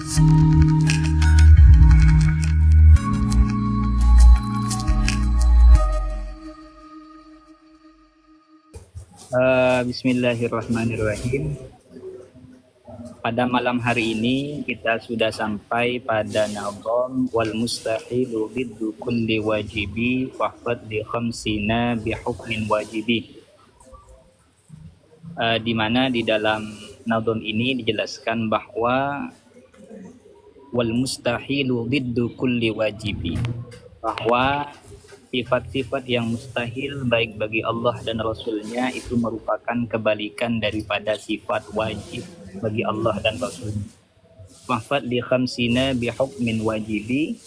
Bismillahirrahmanirrahim. Pada malam hari ini kita sudah sampai pada nazam wal mustahilu biddu kulli wajibi fahfad li khamsina bihukmin wajibi. Di mana di dalam nazam ini dijelaskan bahwa wal mustahilu biddu kulli wajibi, bahwa sifat-sifat yang mustahil baik bagi Allah dan Rasulnya itu merupakan kebalikan daripada sifat wajib bagi Allah dan Rasulnya. Mahfad li khamsina bihukmin wajibi,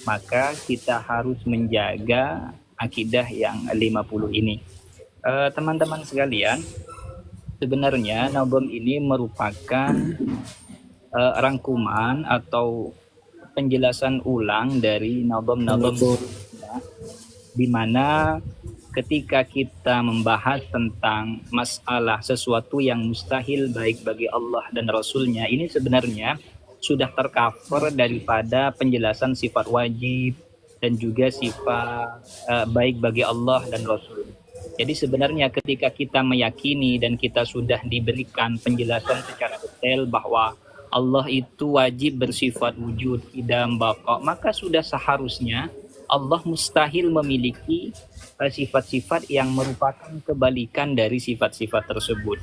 maka kita harus menjaga akidah yang 50 ini. Teman-teman sekalian, sebenarnya nazam ini merupakan rangkuman atau penjelasan ulang dari nazam-nazam di mana ketika kita membahas tentang masalah sesuatu yang mustahil baik bagi Allah dan Rasulnya, ini sebenarnya sudah tercover daripada penjelasan sifat wajib dan juga sifat baik bagi Allah dan Rasul. Jadi sebenarnya ketika kita meyakini dan kita sudah diberikan penjelasan secara detail bahwa Allah itu wajib bersifat wujud, qidam, baqa, maka sudah seharusnya Allah mustahil memiliki sifat-sifat yang merupakan kebalikan dari sifat-sifat tersebut.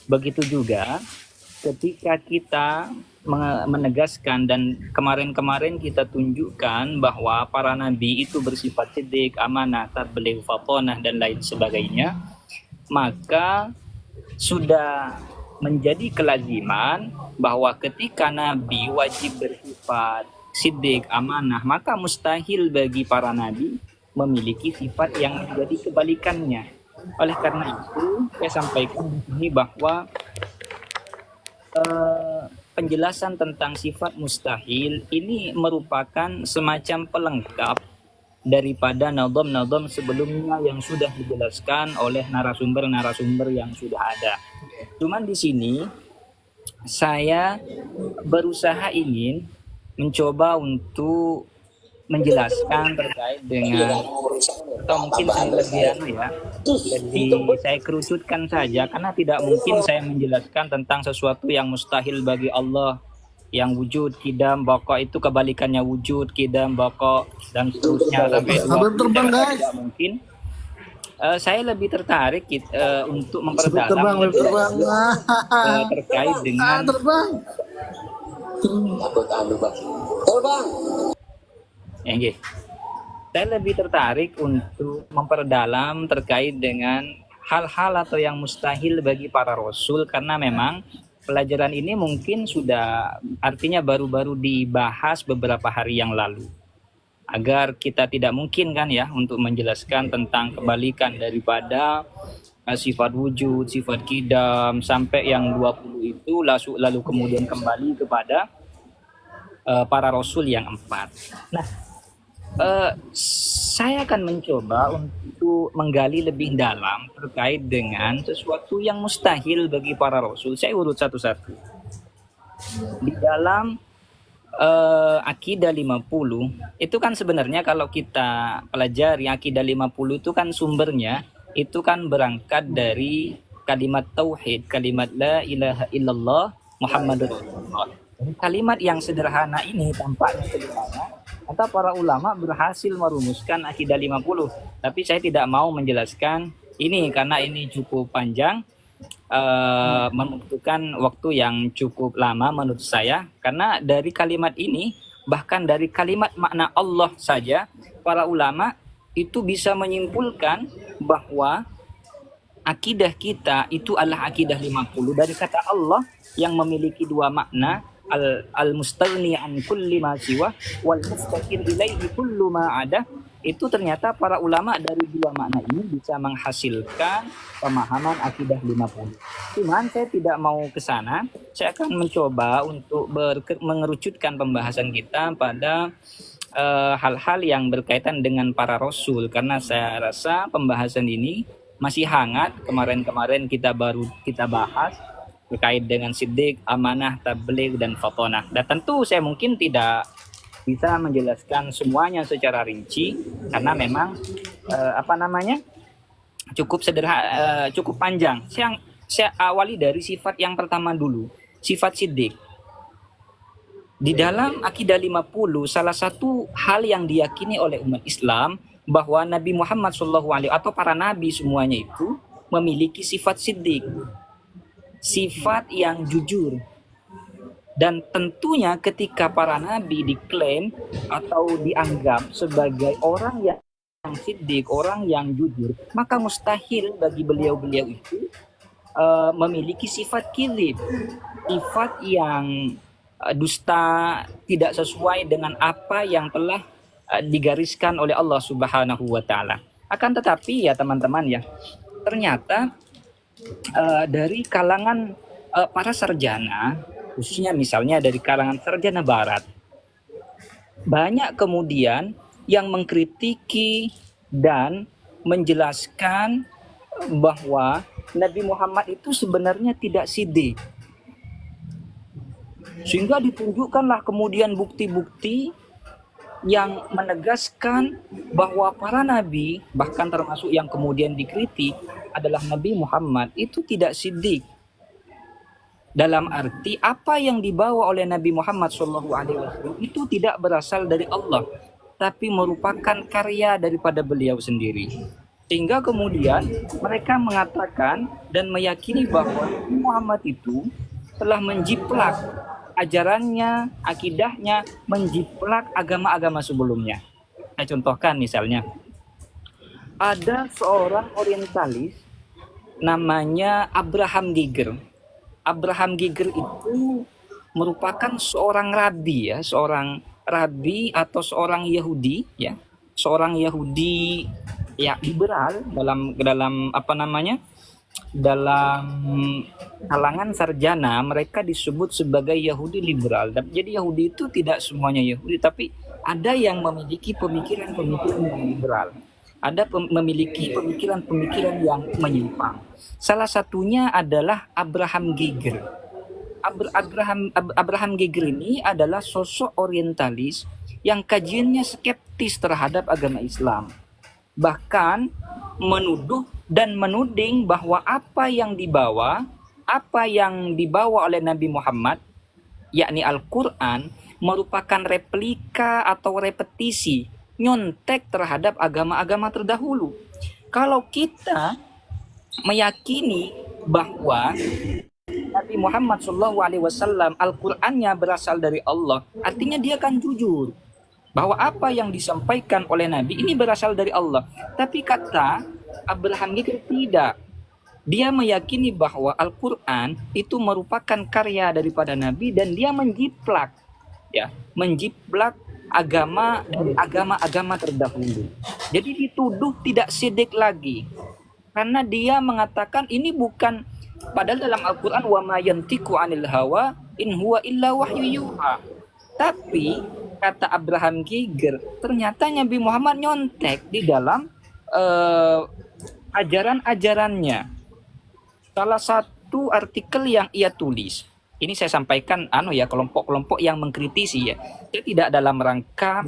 Begitu juga ketika kita menegaskan dan kemarin-kemarin kita tunjukkan bahwa para nabi itu bersifat siddiq, amanah, tabligh, fatonah dan lain sebagainya, maka sudah menjadi kelaziman bahwa ketika nabi wajib bersifat siddiq, amanah, maka mustahil bagi para nabi memiliki sifat yang menjadi kebalikannya. Oleh karena itu, saya sampaikan di sini bahwa penjelasan tentang sifat mustahil ini merupakan semacam pelengkap daripada nazam-nazam sebelumnya yang sudah dijelaskan oleh narasumber-narasumber yang sudah ada. Cuman di sini saya berusaha ingin mencoba untuk menjelaskan terkait dengan, atau mungkin saya lebih saya kerucutkan saja, karena tidak mungkin saya menjelaskan tentang sesuatu yang mustahil bagi Allah, yang wujud, qidam, baqa itu kebalikannya wujud, qidam, baqa dan seterusnya sampai tidak mungkin. Saya lebih tertarik untuk memperdalam terkait dengan saya lebih tertarik untuk memperdalam terkait dengan hal-hal atau yang mustahil bagi para rasul, karena memang pelajaran ini mungkin sudah artinya baru-baru dibahas beberapa hari yang lalu, agar kita tidak mungkin kan ya untuk menjelaskan tentang kebalikan daripada sifat wujud, sifat qidam sampai yang 20 itu lalu kemudian kembali kepada para rasul yang 4. Nah, saya akan mencoba untuk menggali lebih dalam terkait dengan sesuatu yang mustahil bagi para rasul. Saya urut satu-satu. Di dalam akidah 50 itu kan sebenarnya kalau kita pelajari akidah 50 itu kan sumbernya itu kan berangkat dari kalimat tauhid, kalimat la ilaha illallah Muhammadur Rasulullah. Kalimat yang sederhana ini tampaknya sederhana, kata para ulama berhasil merumuskan akidah 50. Tapi saya tidak mau menjelaskan ini karena ini cukup panjang, membutuhkan waktu yang cukup lama menurut saya, karena dari kalimat ini, bahkan dari kalimat makna Allah saja, para ulama itu bisa menyimpulkan bahwa akidah kita itu adalah akidah 50 dari kata Allah yang memiliki dua makna, al-mustaghni an kulli ma siwa wal mustaqil ilaihi kullu ma ada. Itu ternyata para ulama dari dua makna ini bisa menghasilkan pemahaman akidah 50. Cuman saya tidak mau ke sana. Saya akan mencoba untuk mengerucutkan pembahasan kita pada hal-hal yang berkaitan dengan para rasul, karena saya rasa pembahasan ini masih hangat. Kemarin-kemarin kita bahas terkait dengan siddiq, amanah, tabligh, dan fatonah. Dan tentu saya mungkin tidak bisa menjelaskan semuanya secara rinci karena memang cukup sederhana, cukup panjang. Saya awali dari sifat yang pertama dulu, sifat siddiq. Di dalam akidah 50, salah satu hal yang diyakini oleh umat Islam bahwa Nabi Muhammad SAW atau para nabi semuanya itu memiliki sifat siddiq, sifat yang jujur. Dan tentunya ketika para nabi diklaim atau dianggap sebagai orang yang siddiq, orang yang jujur, maka mustahil bagi beliau-beliau itu memiliki sifat kizib, sifat yang dusta, tidak sesuai dengan apa yang telah digariskan oleh Allah Subhanahu wa taala. Akan tetapi ya teman-teman ya, ternyata dari kalangan para sarjana, khususnya misalnya dari kalangan sarjana barat, banyak kemudian yang mengkritiki dan menjelaskan bahwa Nabi Muhammad itu sebenarnya tidak siddiq. Sehingga ditunjukkanlah kemudian bukti-bukti yang menegaskan bahwa para nabi, bahkan termasuk yang kemudian dikritik adalah Nabi Muhammad, itu tidak siddiq. Dalam arti apa yang dibawa oleh Nabi Muhammad SAW itu tidak berasal dari Allah, tapi merupakan karya daripada beliau sendiri. Sehingga kemudian mereka mengatakan dan meyakini bahwa Nabi Muhammad itu telah menjiplak ajarannya, akidahnya, menjiplak agama-agama sebelumnya. Saya contohkan misalnya, ada seorang orientalis namanya Abraham Giger. Abraham Giger itu merupakan seorang rabi ya, seorang rabi atau seorang Yahudi ya, seorang Yahudi ya liberal dalam dalam kalangan sarjana mereka disebut sebagai Yahudi liberal. Jadi Yahudi itu tidak semuanya Yahudi, tapi ada yang memiliki pemikiran-pemikiran yang liberal, ada memiliki pemikiran-pemikiran yang menyimpang. Salah satunya adalah Abraham Giger. Abraham Giger ini adalah sosok orientalis yang kajiannya skeptis terhadap agama Islam, bahkan menuduh dan menuding bahwa apa yang dibawa oleh Nabi Muhammad, yakni Al-Quran, merupakan replika atau repetisi, nyontek terhadap agama-agama terdahulu. Kalau kita meyakini bahwa Nabi Muhammad SAW Al-Qurannya berasal dari Allah, artinya dia kan jujur bahwa apa yang disampaikan oleh Nabi ini berasal dari Allah. Tapi kata Abraham Giger tidak. Dia meyakini bahwa Al-Quran itu merupakan karya daripada Nabi dan dia menjiplak agama dari agama-agama terdahulu. Jadi dituduh tidak siddiq lagi. Karena dia mengatakan ini bukan, padahal dalam Al-Quran wa ma yantiqu 'anil hawa in huwa illa wahyu yuha. Tapi kata Abraham Giger, ternyata Nabi Muhammad nyontek di dalam ajaran-ajarannya. Salah satu artikel yang ia tulis, ini saya sampaikan kelompok-kelompok yang mengkritisi ya. Dia tidak dalam rangka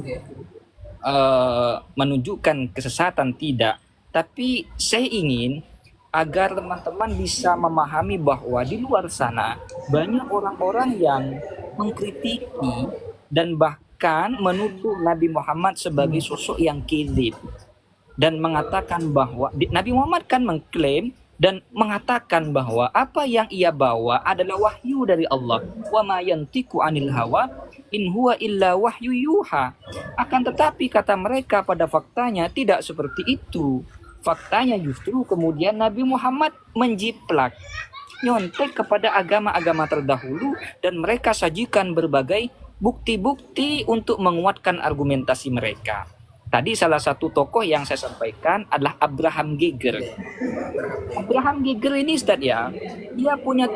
menunjukkan kesesatan, tidak. Tapi saya ingin agar teman-teman bisa memahami bahwa di luar sana banyak orang-orang yang mengkritiki dan bahkan menuduh Nabi Muhammad sebagai sosok yang kizib, dan mengatakan bahwa Nabi Muhammad kan mengklaim dan mengatakan bahwa apa yang ia bawa adalah wahyu dari Allah. Wa ma yantiqu 'anil hawa in huwa illa wahyu yuha. Akan tetapi kata mereka pada faktanya tidak seperti itu. Faktanya justru kemudian Nabi Muhammad menjiplak, nyontek kepada agama-agama terdahulu, dan mereka sajikan berbagai bukti-bukti untuk menguatkan argumentasi mereka. Tadi salah satu tokoh yang saya sampaikan adalah Abraham Giger. Abraham Giger ini Ustaz ya, dia punya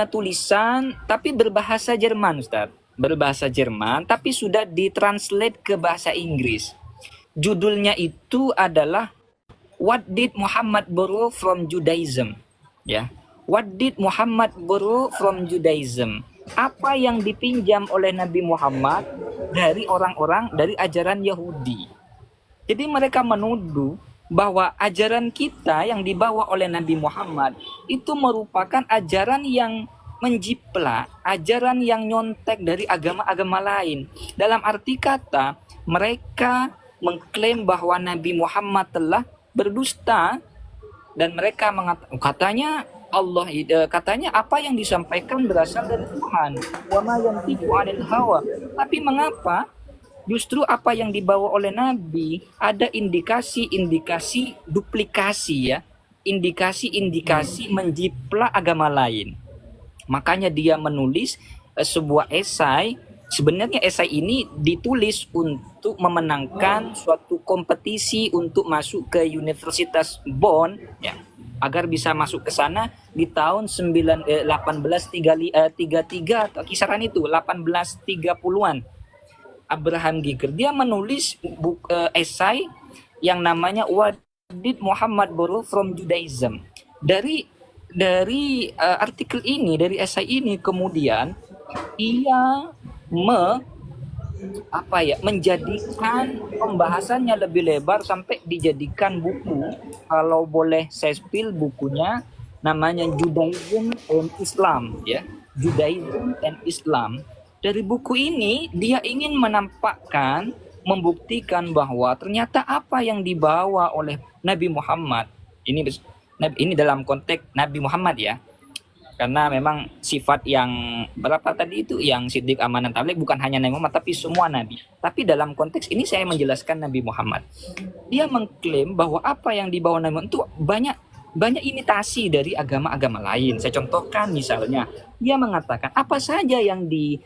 tulisan tapi berbahasa Jerman Ustaz. Berbahasa Jerman tapi sudah ditranslate ke bahasa Inggris. Judulnya itu adalah What Did Muhammad Borrow from Judaism? Ya. What did Muhammad borrow from Judaism? Apa yang dipinjam oleh Nabi Muhammad dari orang-orang dari ajaran Yahudi? Jadi mereka menuduh bahwa ajaran kita yang dibawa oleh Nabi Muhammad itu merupakan ajaran yang menjiplak, ajaran yang nyontek dari agama-agama lain. Dalam arti kata, mereka mengklaim bahwa Nabi Muhammad telah berdusta dan mereka katanya katanya apa yang disampaikan berasal dari Tuhan. Wa ma yantiqu 'anil hawa. Tapi mengapa justru apa yang dibawa oleh Nabi ada indikasi-indikasi duplikasi ya, indikasi-indikasi menjiplak agama lain. Makanya dia menulis sebuah esai. Sebenarnya esai ini ditulis untuk memenangkan suatu kompetisi untuk masuk ke Universitas Bonn ya, agar bisa masuk ke sana di tahun 1833 atau kisaran itu 1830-an. Abraham Giger dia menulis esai yang namanya What did Muhammad borrow from Judaism. Dari artikel ini, dari esai ini kemudian ia menjadikan pembahasannya lebih lebar sampai dijadikan buku. Kalau boleh saya spill bukunya, namanya Judaism and Islam ya, Judaism and Islam. Dari buku ini dia ingin menampakkan, membuktikan bahwa ternyata apa yang dibawa oleh Nabi Muhammad ini dalam konteks Nabi Muhammad ya. Karena memang sifat yang berapa tadi itu yang siddiq, amanah, tabligh bukan hanya Nabi Muhammad tapi semua nabi. Tapi dalam konteks ini saya menjelaskan Nabi Muhammad. Dia mengklaim bahwa apa yang dibawa Nabi Muhammad itu banyak imitasi dari agama-agama lain. Saya contohkan misalnya, dia mengatakan apa saja yang di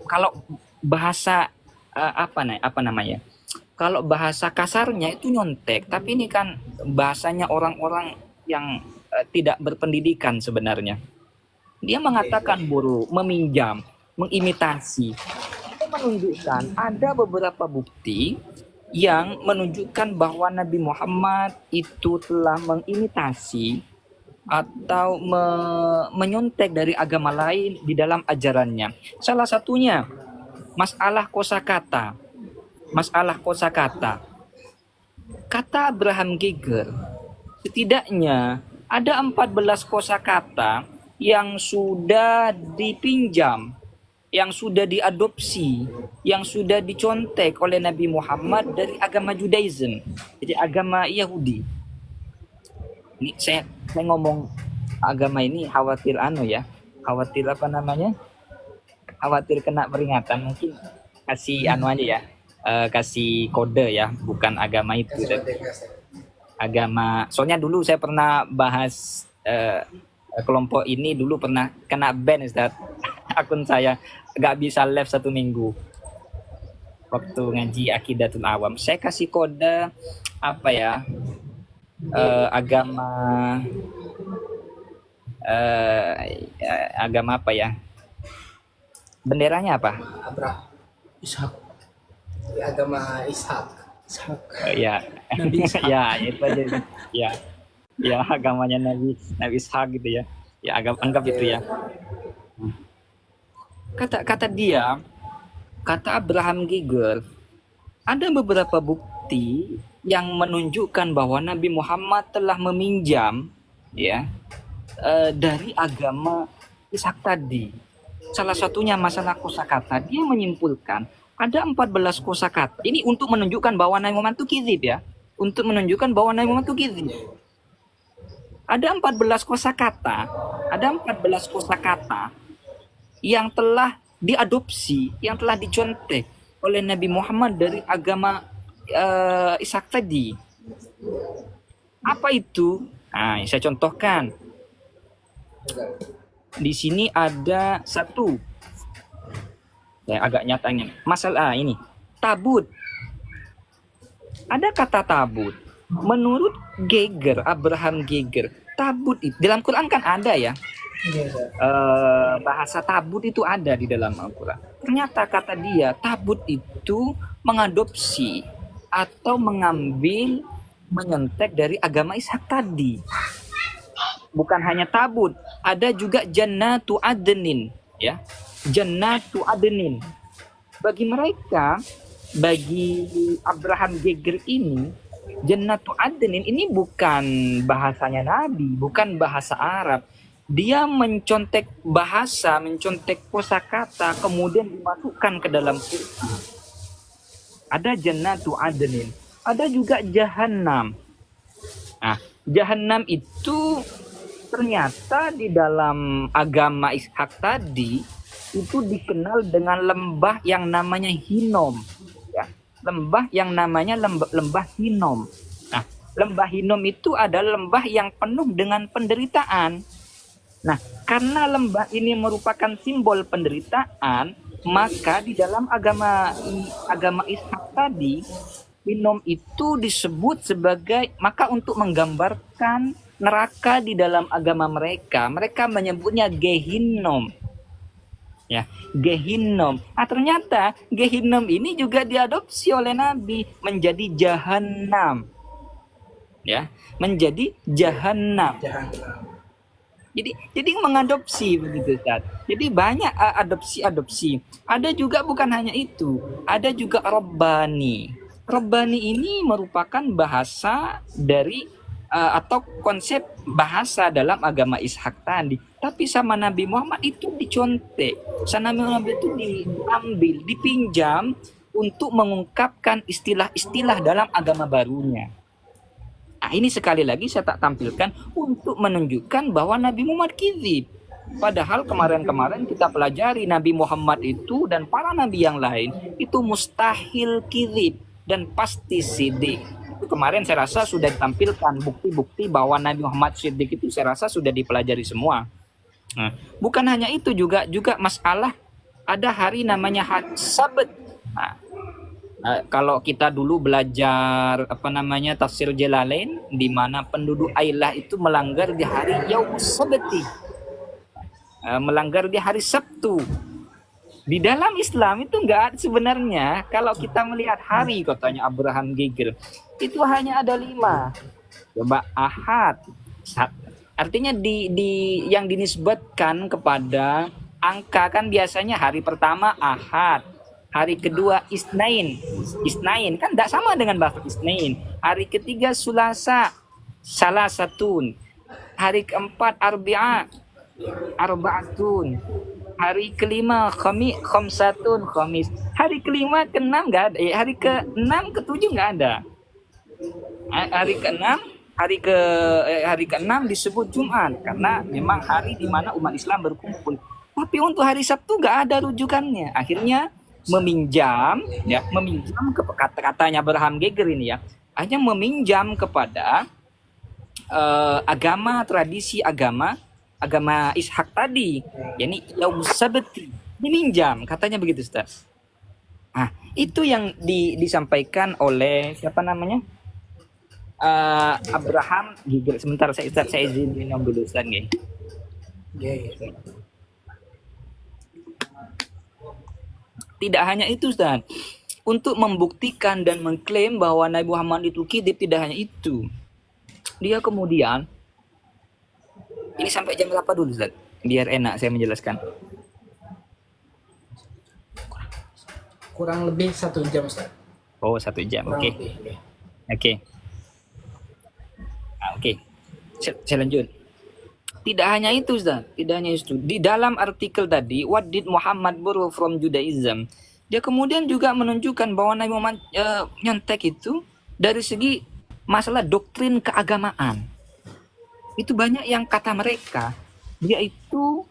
kalau bahasa apa namanya? Kalau bahasa kasarnya itu nyontek, tapi ini kan bahasanya orang-orang yang tidak berpendidikan sebenarnya. Dia mengatakan buruk, meminjam, mengimitasi. Itu menunjukkan ada beberapa bukti yang menunjukkan bahwa Nabi Muhammad itu telah mengimitasi atau menyontek dari agama lain di dalam ajarannya. Salah satunya masalah kosakata. Kata Abraham Giger, setidaknya ada 14 kosakata yang sudah dipinjam, yang sudah diadopsi, yang sudah dicontek oleh Nabi Muhammad dari agama Judaism, jadi agama Yahudi. Ini saya ngomong agama ini khawatir khawatir khawatir kena peringatan, mungkin kasih aja ya, kasih kode ya, bukan agama itu. Agama, soalnya dulu saya pernah bahas kelompok ini, dulu pernah kena ban Ustaz. Akun saya gak bisa live 1 minggu waktu ngaji Aqidatul Awam. Saya kasih kode agama apa ya, benderanya apa? Ishak. Agama Ishak. Ya, ya itu aja. Ya agamanya Nabi Ishak gitu ya. Ya anggap itu ya. Kata Abraham Giger, ada beberapa bukti yang menunjukkan bahwa Nabi Muhammad telah meminjam ya dari agama Ishak tadi. Salah satunya masalah kosakata. Dia menyimpulkan ada 14 kosakata. Ini untuk menunjukkan bahwa Nabi Muhammad itu kizib ya. Untuk menunjukkan bahwa Nabi Muhammad itu kizib. Ada 14 kosakata. Ada 14 kosakata yang telah diadopsi, yang telah dicontek oleh Nabi Muhammad dari agama Ishak tadi. Apa itu? Nah, saya contohkan. Di sini ada satu. Saya agak nyatanya. Masalah ini. Tabut. Ada kata tabut. Menurut Abraham Giger, tabut itu dalam Quran kan ada ya. Bahasa tabut itu ada di dalam Al-Quran. Ternyata kata dia, tabut itu mengadopsi atau mengambil, menyontek dari agama Ishak tadi. bukan hanya tabut, ada juga jannatu adnin, ya. Jannatu adnin. Bagi mereka, bagi Abraham Geger ini, jannatu adnin ini bukan bahasanya Nabi, bukan bahasa Arab. Dia mencontek bahasa, mencontek kosakata, kemudian dimasukkan ke dalam Quran. Ada jannatu adnin, ada juga jahannam. Nah, jahannam itu ternyata di dalam agama Ishak tadi itu dikenal dengan lembah yang namanya Hinom, ya. Lembah yang namanya lembah Hinom. Nah, lembah Hinom itu adalah lembah yang penuh dengan penderitaan. Nah, karena lembah ini merupakan simbol penderitaan, maka di dalam agama Ishak tadi, Hinom itu disebut sebagai, maka untuk menggambarkan neraka di dalam agama mereka, mereka menyebutnya Gehinnom. Ya, Gehinnom. Nah, ternyata Gehinnom ini juga diadopsi oleh Nabi menjadi Jahannam. Ya, menjadi Jahannam. Jadi mengadopsi begitu, Ustaz. Jadi banyak adopsi. Ada juga bukan hanya itu, ada juga Rabbani. Rabbani ini merupakan bahasa dari atau konsep bahasa dalam agama Ishak tadi. Tapi sama Nabi Muhammad itu dicontek. Sama Nabi Muhammad itu diambil, dipinjam untuk mengungkapkan istilah-istilah dalam agama barunya. Nah, ini sekali lagi saya tak tampilkan untuk menunjukkan bahwa Nabi Muhammad kizib. Padahal kemarin-kemarin kita pelajari Nabi Muhammad itu dan para nabi yang lain itu mustahil kizib dan pasti sidik. Itu kemarin saya rasa sudah ditampilkan bukti-bukti bahwa Nabi Muhammad Siddiq itu saya rasa sudah dipelajari semua. Nah, bukan hanya itu, juga masalah ada hari namanya Sabat. Nah, kalau kita dulu belajar tafsir Jalalain, di mana penduduk Ailah itu melanggar di hari Yaumus Sabti, melanggar di hari Sabtu. Di dalam Islam itu enggak sebenarnya, kalau kita melihat hari, katanya Abraham Geger, itu hanya ada 5. Coba Ahad. Artinya yang dinisbatkan kepada angka kan biasanya hari pertama Ahad, hari kedua Isnain kan tidak sama dengan bahasa Isnain. Hari ketiga Sulasa, Salasatun. Hari keempat Arbaatun. Hari kelima Khamsatun, Khamis. Hari kelima keenam nggak ada. Hari keenam ketujuh nggak ada. Hari keenam disebut Jumat karena memang hari di mana umat Islam berkumpul. Tapi untuk hari Sabtu nggak ada rujukannya. Akhirnya meminjam ke kata-katanya Abraham Geger ini, ya, hanya meminjam kepada tradisi agama Ishak tadi, yakni Yaumus Sabti, diminjam, katanya begitu, Ustaz. Nah, itu yang disampaikan oleh siapa namanya? Abraham Geger. Sebentar, saya izin minum dulu, Ustaz, nggih. Tidak hanya itu, Ustaz. Untuk membuktikan dan mengklaim bahwa Nabi Muhammad itu kidib, tidak hanya itu. Dia kemudian, ini sampai jam berapa dulu, Ustaz? Biar enak saya menjelaskan. Kurang lebih 1 jam, Ustaz. Oh, 1 jam. Oke. Oke. Saya lanjut. Tidak hanya itu, Ustaz. Tidak hanya itu. Di dalam artikel tadi, What did Muhammad borrow from Judaism? Dia kemudian juga menunjukkan bahwa Nabi Muhammad nyontek itu dari segi masalah doktrin keagamaan. Itu banyak yang kata mereka, dia itu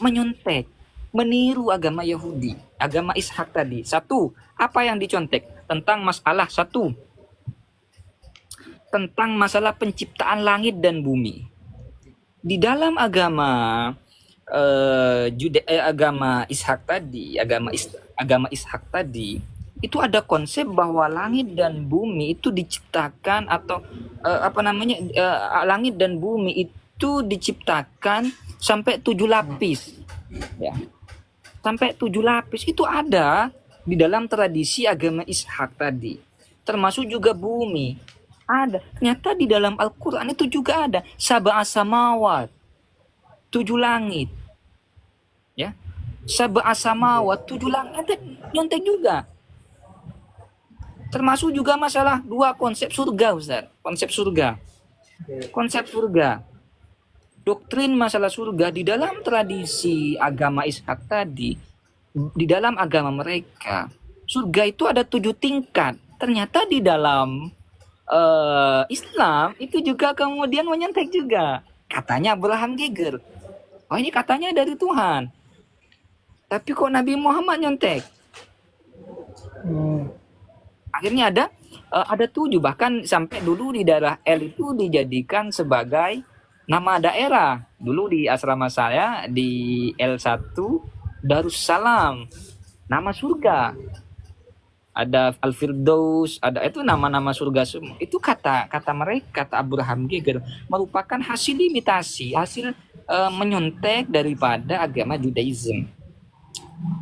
menyontek, meniru agama Yahudi, agama Ishak tadi. Satu, apa yang dicontek? Tentang masalah penciptaan langit dan bumi. Di dalam agama Ishak tadi, agama Ishak tadi, itu ada konsep bahwa langit dan bumi itu diciptakan atau langit dan bumi itu diciptakan sampai 7 lapis, ya. Sampai 7 lapis itu ada di dalam tradisi agama Ishak tadi. Termasuk juga bumi. Ada. Ternyata di dalam Al-Quran itu juga ada. Sab'a samawat. 7 langit. Ya. Sab'a samawat. 7 langit. Ada nyontek juga. Termasuk juga masalah 2 konsep surga, Ustaz. Konsep surga. Konsep surga. Doktrin masalah surga di dalam tradisi agama Ishak tadi, di dalam agama mereka, surga itu ada 7 tingkat. Ternyata di dalam Islam itu juga kemudian menyentek juga. Katanya Abraham Giger. Oh, ini katanya dari Tuhan. Tapi kok Nabi Muhammad nyontek? Akhirnya ada 7, bahkan sampai dulu di daerah L itu dijadikan sebagai nama daerah. Dulu di asrama saya di L1 Darussalam, nama surga. Ada Al-Firdaus, ada itu nama-nama surga semua. Itu kata mereka, kata Abraham Giger, merupakan hasil imitasi, hasil menyontek daripada agama Judaism.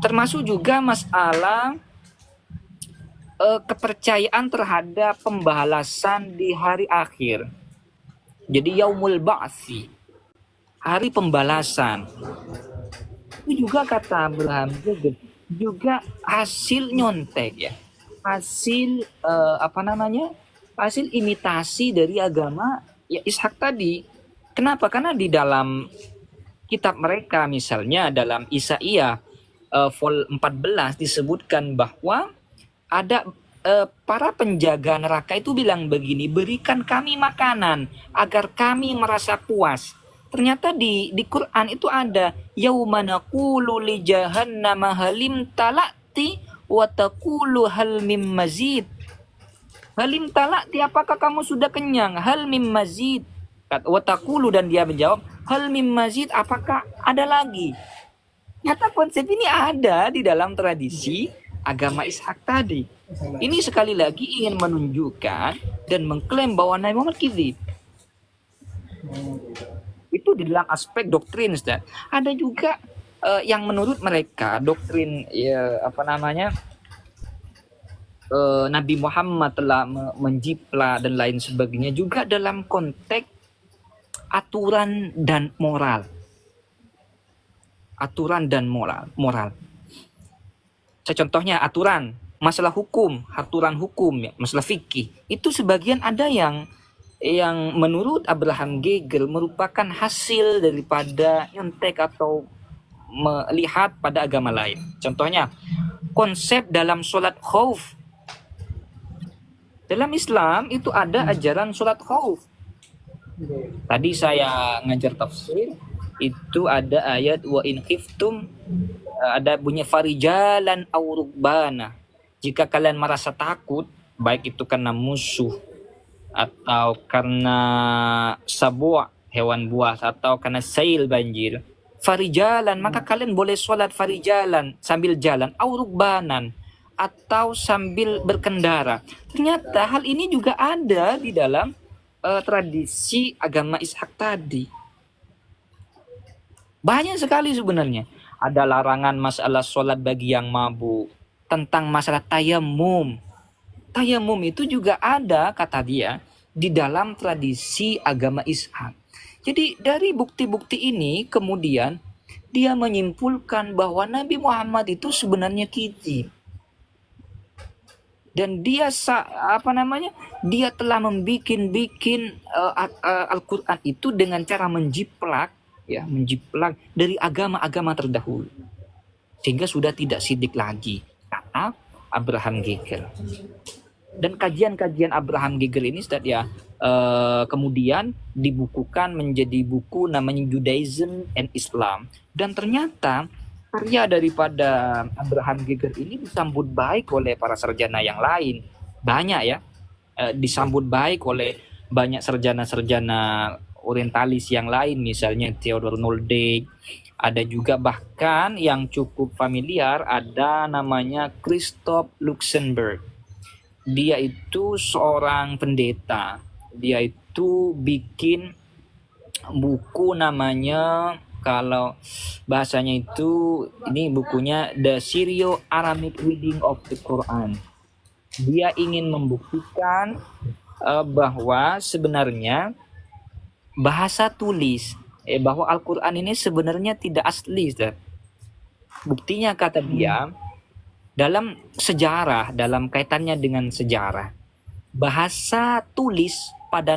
Termasuk juga masalah kepercayaan terhadap pembalasan di hari akhir. Jadi Yaumul Ba'si, hari pembalasan. Itu juga kata Abraham juga hasil nyontek ya. Hasil hasil imitasi dari agama ya Ishak tadi. Kenapa? Karena di dalam kitab mereka, misalnya dalam Isaia vol 14 disebutkan bahwa ada para penjaga neraka itu bilang begini, berikan kami makanan agar kami merasa puas. Ternyata di Quran itu ada yauma naqulu li jahannama halim talati wa taqulu hal mim mazid. Halim talati, apakah kamu sudah kenyang? Hal mim mazid. Wa taqulu, dan dia menjawab hal mim mazid, apakah ada lagi? Nyata konsep ini ada di dalam tradisi agama Ishak tadi. Ini sekali lagi ingin menunjukkan dan mengklaim bahwa Nabi Muhammad kizib. Itu di dalam aspek doktrin, Ustaz. Ada juga yang menurut mereka doktrin Nabi Muhammad telah menjiplak dan lain sebagainya juga dalam konteks aturan dan moral. Aturan dan moral. Contohnya aturan, masalah hukum, aturan hukum ya, masalah fikih. Itu sebagian ada yang menurut Abraham Giger merupakan hasil daripada nyontek atau melihat pada agama lain. Contohnya, konsep dalam sholat khauf. Dalam Islam itu ada ajaran sholat khauf. Tadi saya ngajar tafsir, itu ada ayat wa in khiftum, ada bunyi farijalan aw rukbana. Jika kalian merasa takut, baik itu karena musuh atau karena sabwa, hewan buas, atau karena sail banjir, farijalan, maka kalian boleh sholat farijalan, sambil jalan, aw rukbanan, atau sambil berkendara. Ternyata hal ini juga ada di dalam tradisi agama Ishak tadi. Banyak sekali sebenarnya. Ada larangan masalah sholat bagi yang mabuk, tentang masalah tayamum. Tayamum itu juga ada, kata dia, di dalam tradisi agama Ishak. Jadi dari bukti-bukti ini kemudian dia menyimpulkan bahwa Nabi Muhammad itu sebenarnya kizib. Dan dia dia telah membikin Al-Quran itu dengan cara menjiplak dari agama-agama terdahulu, sehingga sudah tidak sidik lagi, kata Abraham Giger. Dan kajian-kajian Abraham Giger ini kemudian dibukukan menjadi buku namanya Judaism and Islam. Dan ternyata karya daripada Abraham Giger ini disambut baik oleh para sarjana yang lain. Banyak ya, disambut baik oleh banyak sarjana-sarjana orientalis yang lain, misalnya Theodor Nolde. Ada juga bahkan yang cukup familiar, ada namanya Christoph Luxemburg. Dia itu seorang pendeta. Dia itu bikin buku namanya, kalau bahasanya itu, ini bukunya The Syrio-Aramic Reading of the Quran. Dia ingin membuktikan bahwa sebenarnya bahasa tulis bahwa Al-Quran ini sebenarnya tidak asli, Ustaz. Buktinya kata dia dalam sejarah, dalam kaitannya dengan sejarah, bahasa tulis pada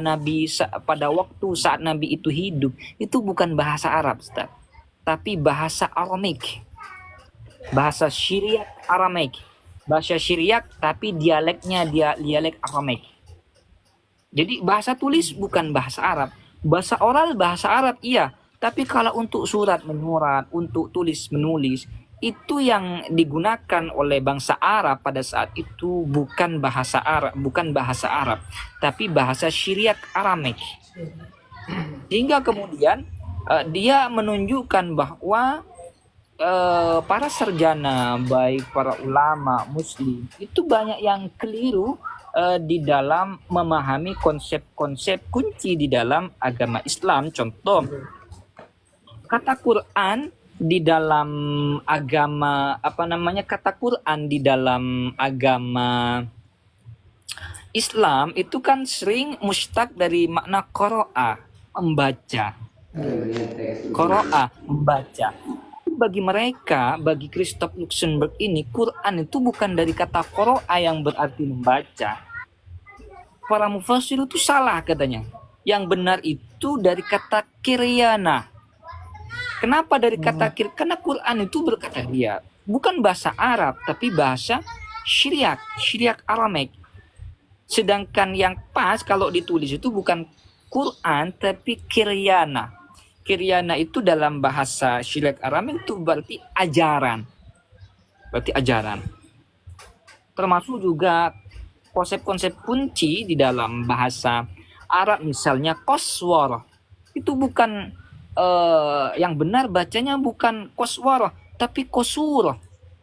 pada waktu saat Nabi itu hidup itu bukan bahasa Arab, Ustaz, tapi bahasa Aramaik, bahasa Syriak Aramaik, bahasa Syriak tapi dialeknya dialek Aramaik. Jadi bahasa tulis bukan bahasa Arab, bahasa oral bahasa Arab iya, tapi kalau untuk surat menyurat, untuk tulis menulis, itu yang digunakan oleh bangsa Arab pada saat itu bukan bahasa Arab, tapi bahasa Syriak Aramaik. Sehingga kemudian dia menunjukkan bahwa para sarjana, baik para ulama Muslim, itu banyak yang keliru di dalam memahami konsep-konsep kunci di dalam agama Islam. Contoh, kata Quran di dalam agama kata Quran di dalam agama Islam itu kan sering mustaq dari makna qara'a, membaca. Qara'a, membaca. Bagi mereka, bagi Christoph Luxenberg ini, Quran itu bukan dari kata qara'a yang berarti membaca. Para mufassir itu salah katanya. Yang benar itu dari kata kiryana. Kenapa dari kata karena Quran itu berkata dia bukan bahasa Arab tapi bahasa Syriak Aramaik. Sedangkan yang pas kalau ditulis itu bukan Quran tapi kiryana. Kiryana itu dalam bahasa Syriak Aramaik itu berarti ajaran. Termasuk juga konsep-konsep kunci di dalam bahasa Arab, misalnya qaswara. Itu bukan yang benar bacanya bukan qaswara tapi qasura.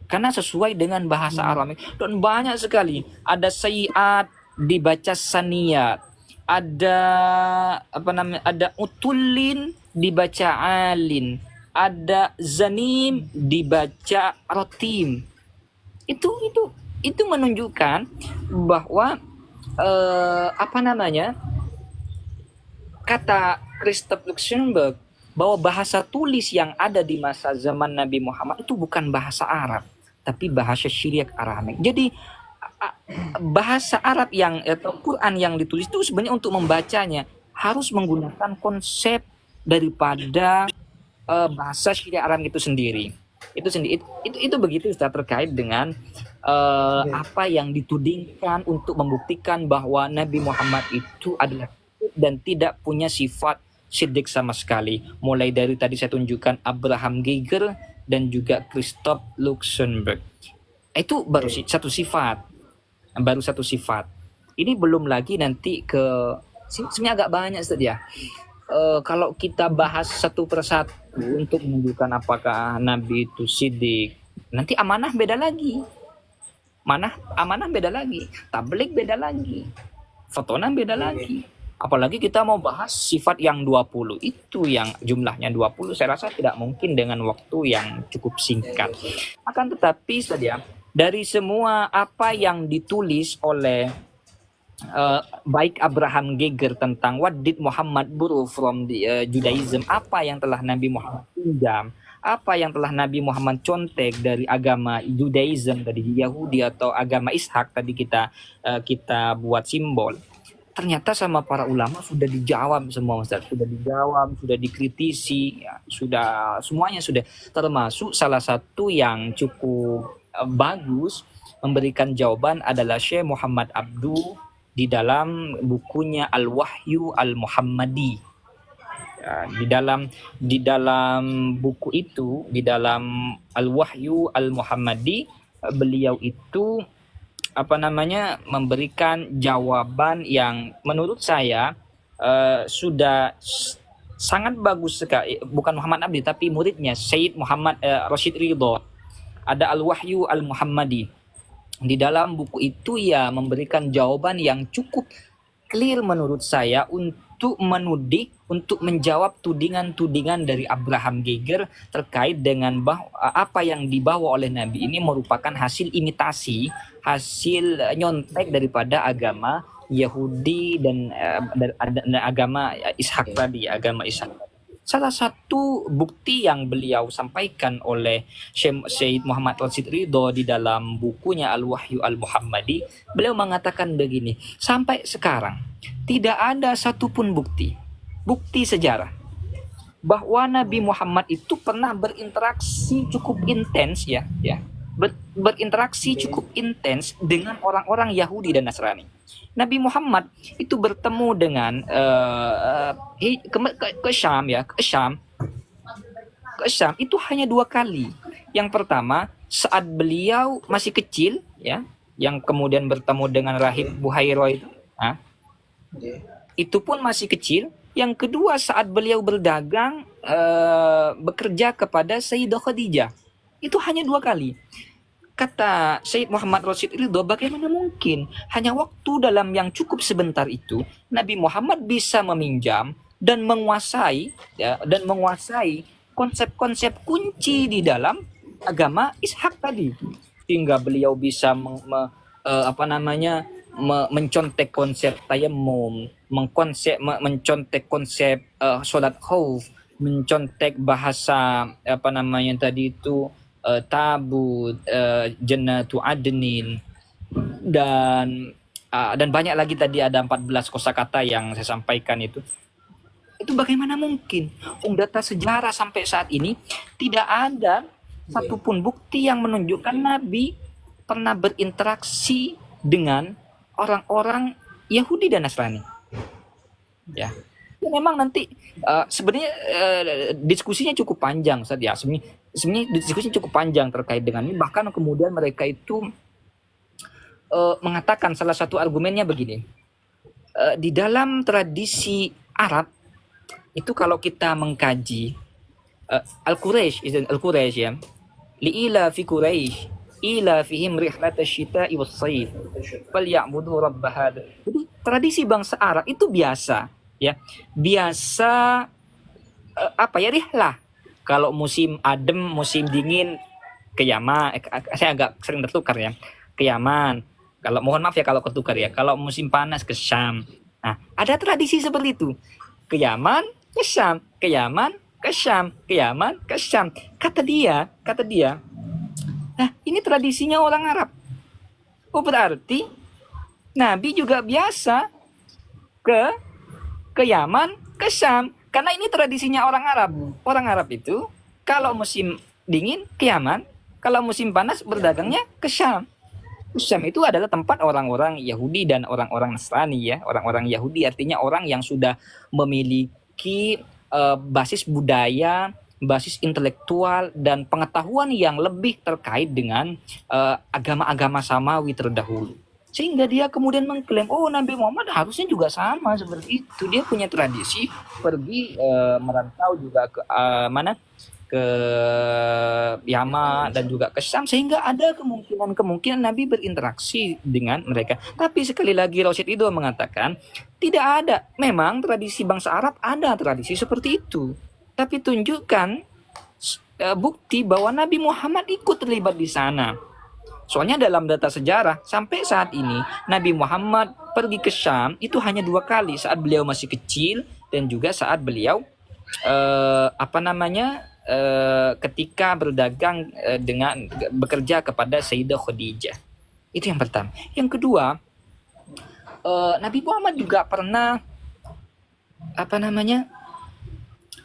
Karena sesuai dengan bahasa Aramaik. Dan banyak sekali ada sayiat dibaca saniyat. Ada utullin dibaca alin, ada zanim dibaca rotim. Itu menunjukkan bahwa kata Christoph Luxenberg bahwa bahasa tulis yang ada di masa zaman Nabi Muhammad itu bukan bahasa Arab tapi bahasa Syriak Aramaik. Jadi bahasa Arab atau Quran yang ditulis itu sebenarnya untuk membacanya harus menggunakan konsep daripada bahasa Syriak Aramaik itu sendiri. Itu begitu, Ustaz, terkait dengan apa yang ditudingkan untuk membuktikan bahwa Nabi Muhammad itu adalah dan tidak punya sifat siddiq sama sekali. Mulai dari tadi saya tunjukkan Abraham Geiger dan juga Christoph Luxenberg. Itu baru satu sifat. Ini belum lagi nanti ke sebenarnya agak banyak Ustaz ya. Kalau kita bahas satu persatu untuk menunjukkan apakah Nabi itu siddiq, nanti amanah beda lagi. Amanah beda lagi, tabligh beda lagi, fatona beda lagi. Apalagi kita mau bahas sifat yang 20, itu yang jumlahnya 20, saya rasa tidak mungkin dengan waktu yang cukup singkat. Akan tetapi saja dari semua apa yang ditulis oleh baik Abraham Geiger tentang what did Muhammad borrow from the Judaism, apa yang telah Nabi Muhammad pinjam, apa yang telah Nabi Muhammad contek dari agama Judaism, dari Yahudi atau agama Ishak tadi kita buat simbol. Ternyata sama para ulama sudah dijawab semua, Ustaz. Sudah dijawab, sudah dikritisi, ya, semuanya sudah, termasuk salah satu yang cukup bagus memberikan jawaban adalah Syekh Muhammad Abdu di dalam bukunya Al-Wahyu Al-Muhammadi. Ya, di dalam buku itu, di dalam Al-Wahyu Al-Muhammadi, beliau itu memberikan jawaban yang menurut saya sudah sangat bagus sekali. Bukan Muhammad Abdi tapi muridnya Sayyid Muhammad Rashid Ridho. Ada Al-Wahyu Al-Muhammadi. Di dalam buku itu ya memberikan jawaban yang cukup clear menurut saya untuk menjawab tudingan-tudingan dari Abraham Geiger terkait dengan apa yang dibawa oleh Nabi ini merupakan hasil imitasi, hasil nyontek daripada agama Yahudi dan agama Ishak tadi, agama Ishak. Salah satu bukti yang beliau sampaikan oleh Syed Muhammad Rashid Ridho di dalam bukunya Al-Wahyu Al-Muhammadi, beliau mengatakan begini, sampai sekarang tidak ada satupun bukti sejarah bahwa Nabi Muhammad itu pernah berinteraksi cukup intens berinteraksi cukup intens dengan orang-orang Yahudi dan Nasrani. Nabi Muhammad itu bertemu dengan ke Syam itu hanya 2 kali. Yang pertama saat beliau masih kecil yang kemudian bertemu dengan rahib Buhairah itu. Itu pun masih kecil. Yang kedua saat beliau berdagang bekerja kepada Sayyidah Khadijah. Itu hanya 2 kali. Kata Syed Muhammad Rashid Ridho, bagaimana mungkin hanya waktu dalam yang cukup sebentar itu Nabi Muhammad bisa meminjam dan menguasai konsep-konsep kunci di dalam agama Ishak tadi, sehingga beliau bisa mencontek konsep tayamum, mencontek konsep sholat khauf, mencontek bahasa tabut, jannatu adnin, dan banyak lagi tadi, ada 14 kosakata yang saya sampaikan itu. Itu bagaimana mungkin? Data sejarah sampai saat ini tidak ada satupun bukti yang menunjukkan Nabi pernah berinteraksi dengan orang-orang Yahudi dan Nasrani. Ya. Memang nanti sebenarnya diskusinya cukup panjang Ustaz ya. Sebenarnya diskusinya cukup panjang terkait dengan ini. Bahkan kemudian mereka itu mengatakan, salah satu argumennya begini. Di dalam tradisi Arab itu kalau kita mengkaji Al-Quraish ya. Li'ila fi Quraish ila fihim rihlata syita'i was-sayf falyabudu rabb hadzal. Jadi tradisi bangsa Arab itu biasa rihlah. Kalau musim adem, musim dingin ke Yaman, saya agak sering tertukar ya, ke Yaman. Kalau mohon maaf ya kalau ketukar ya. Kalau musim panas ke Syam. Nah, ada tradisi seperti itu. Ke Yaman, ke Syam, ke Yaman, ke Syam, ke Yaman, ke Syam. Kata dia, nah ini tradisinya orang Arab. Oh berarti Nabi juga biasa ke Yaman, ke Syam, karena ini tradisinya orang Arab. Orang Arab itu kalau musim dingin ke Yaman, kalau musim panas berdagangnya ke Syam. Syam itu adalah tempat orang-orang Yahudi dan orang-orang Nasrani ya. Orang-orang Yahudi artinya orang yang sudah memiliki basis budaya, basis intelektual dan pengetahuan yang lebih terkait dengan agama-agama samawi terdahulu. Sehingga dia kemudian mengklaim, oh Nabi Muhammad harusnya juga sama seperti itu. Dia punya tradisi pergi merantau juga ke ke Yaman dan juga ke Syam, sehingga ada kemungkinan Nabi berinteraksi dengan mereka. Tapi sekali lagi Rashid Ridho mengatakan tidak ada. Memang tradisi bangsa Arab ada tradisi seperti itu. Tapi tunjukkan bukti bahwa Nabi Muhammad ikut terlibat di sana. Soalnya dalam data sejarah sampai saat ini Nabi Muhammad pergi ke Syam itu hanya 2 kali, saat beliau masih kecil dan juga saat beliau ketika berdagang dengan bekerja kepada Sayyidah Khadijah. Itu yang pertama. Yang kedua, Nabi Muhammad juga pernah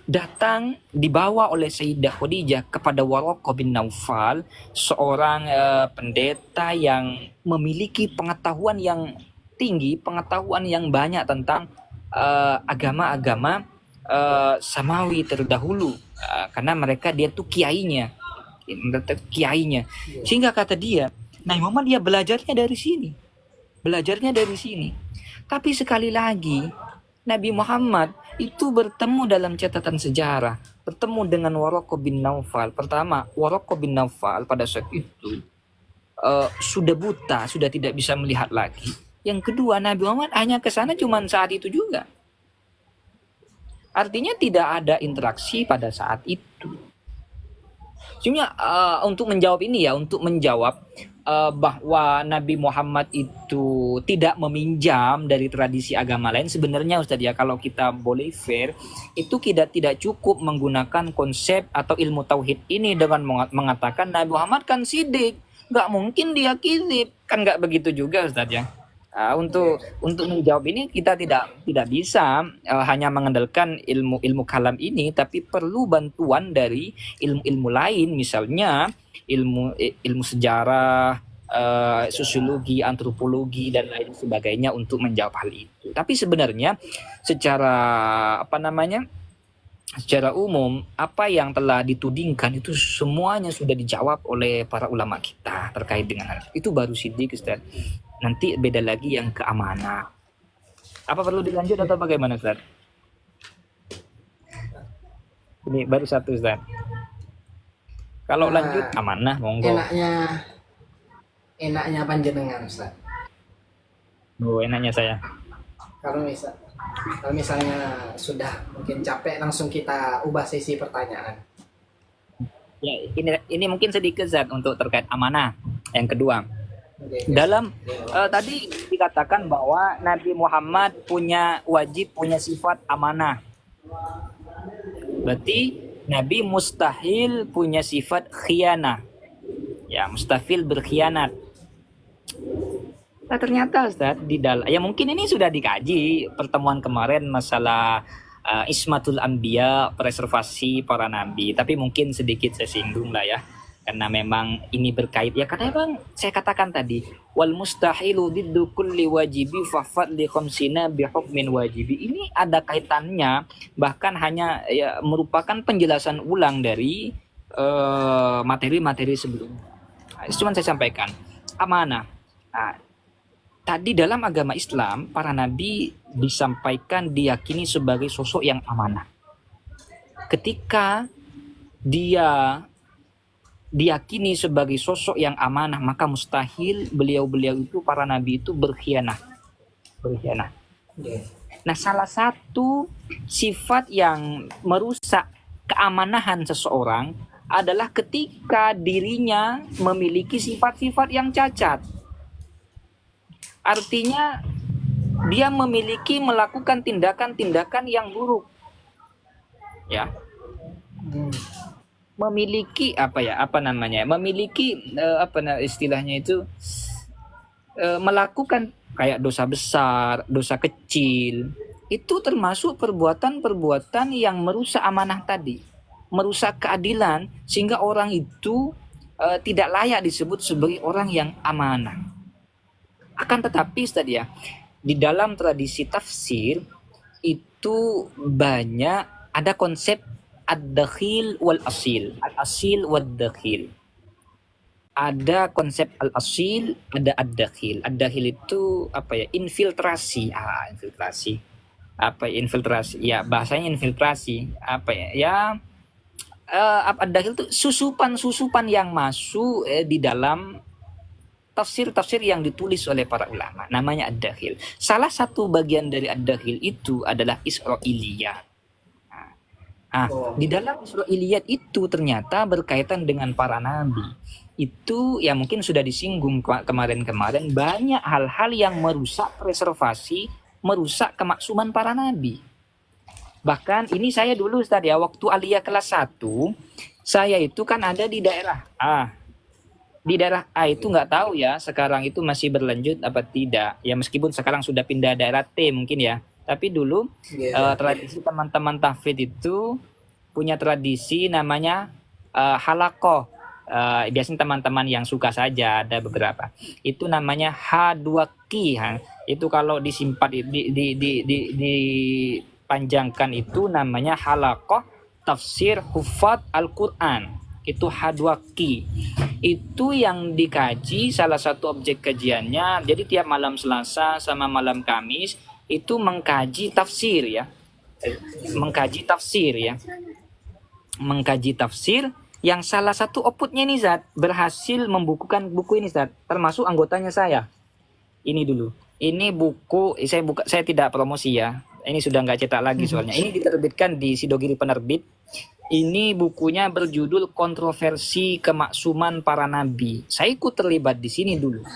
datang dibawa oleh Sayyidah Khadijah kepada Waraqah bin Naufal, seorang pendeta yang memiliki pengetahuan yang tinggi, pengetahuan yang banyak tentang agama-agama Samawi terdahulu, karena dia tuh kiainya. Sehingga kata dia, Nabi Muhammad dia belajarnya dari sini. Tapi sekali lagi Nabi Muhammad itu bertemu dalam catatan sejarah, bertemu dengan Waraqah bin Naufal. Pertama, Waraqah bin Naufal pada saat itu sudah buta, sudah tidak bisa melihat lagi. Yang kedua, Nabi Muhammad hanya ke sana cuma saat itu juga. Artinya tidak ada interaksi pada saat itu. Sebenarnya untuk menjawab bahwa Nabi Muhammad itu tidak meminjam dari tradisi agama lain, sebenarnya Ustadz ya, kalau kita boleh fair, itu tidak cukup menggunakan konsep atau ilmu tauhid ini dengan mengatakan Nabi Muhammad kan sidik, nggak mungkin dia kizib, kan nggak begitu juga Ustadz ya. Untuk menjawab ini kita tidak bisa hanya mengandalkan ilmu kalam ini, tapi perlu bantuan dari ilmu lain, misalnya ilmu sejarah, sosiologi, antropologi dan lain sebagainya untuk menjawab hal itu. Tapi sebenarnya secara secara umum apa yang telah ditudingkan itu semuanya sudah dijawab oleh para ulama kita terkait dengan hal itu. Baru sidik Ustaz. Nanti beda lagi yang keamanah. Apa perlu dilanjut atau bagaimana Ustaz? Ini baru satu Ustaz. Kalau lanjut amanah monggo. Enaknya panjenengan Ustaz. Enaknya saya. Kalau misalnya sudah mungkin capek, langsung kita ubah sesi pertanyaan. Ya, ini mungkin sedikit Ustaz untuk terkait amanah. Yang kedua, dalam tadi dikatakan bahwa Nabi Muhammad wajib punya sifat amanah. Berarti Nabi mustahil punya sifat khianah. Ya, mustahil berkhianat. Nah, ternyata Ustaz ya mungkin ini sudah dikaji pertemuan kemarin masalah ismatul anbiya, preservasi para nabi, tapi mungkin sedikit saya singgung lah ya. Karena memang ini berkait ya, karena memang saya katakan tadi wal mustahilu diddu kulli wajibi fafat li khamsina bi hukmin wajibi. Ini ada kaitannya, bahkan hanya ya merupakan penjelasan ulang dari materi-materi sebelumnya. Cuma saya sampaikan amanah. Nah, tadi dalam agama Islam para nabi disampaikan diyakini sebagai sosok yang amanah. Ketika dia diyakini sebagai sosok yang amanah, maka mustahil beliau-beliau itu, para nabi itu berkhianat. Nah, salah satu sifat yang merusak keamanahan seseorang adalah ketika dirinya memiliki sifat-sifat yang cacat. Artinya dia melakukan tindakan-tindakan yang buruk. Ya. Memiliki istilahnya itu melakukan kayak dosa besar, dosa kecil, itu termasuk perbuatan-perbuatan yang merusak amanah tadi, merusak keadilan, sehingga orang itu tidak layak disebut sebagai orang yang amanah. Akan tetapi Ustaz ya, di dalam tradisi tafsir itu banyak ada konsep ad-dakhil wal asil, al-asil wad dakhil. Ada konsep al-asil, ada ad-dakhil. Ad-dakhil itu infiltrasi. Infiltrasi. Infiltrasi? Ya, bahasanya infiltrasi. Ad-dakhil itu susupan yang masuk di dalam tafsir-tafsir yang ditulis oleh para ulama. Namanya ad-dakhil. Salah satu bagian dari ad-dakhil itu adalah Israiliyah. Di dalam Israiliyat itu ternyata berkaitan dengan para nabi. Itu ya mungkin sudah disinggung kemarin-kemarin, banyak hal-hal yang merusak preservasi, merusak kemaksuman para nabi. Bahkan ini saya dulu Ustaz ya, waktu aliyah kelas 1, saya itu kan ada di daerah A. Di daerah A itu nggak tahu ya, sekarang itu masih berlanjut apa tidak. Ya meskipun sekarang sudah pindah daerah T mungkin ya. Tapi dulu tradisi teman-teman tahfidz itu punya tradisi namanya halakoh. Biasanya teman-teman yang suka saja, ada beberapa. Itu namanya H2Q. Itu kalau disimpan dipanjangkan itu namanya halakoh tafsir hufat Al-Quran. Itu H2Q. Itu yang dikaji, salah satu objek kajiannya. Jadi tiap malam Selasa sama malam Kamis itu mengkaji tafsir ya. Mengkaji tafsir yang salah satu outputnya nih Zat, berhasil membukukan buku ini Zat, termasuk anggotanya saya. Ini dulu. Ini buku saya tidak promosi ya. Ini sudah nggak cetak lagi soalnya. Ini diterbitkan di Sidogiri Penerbit. Ini bukunya berjudul Kontroversi Kemaksuman Para Nabi. Saya ikut terlibat di sini dulu.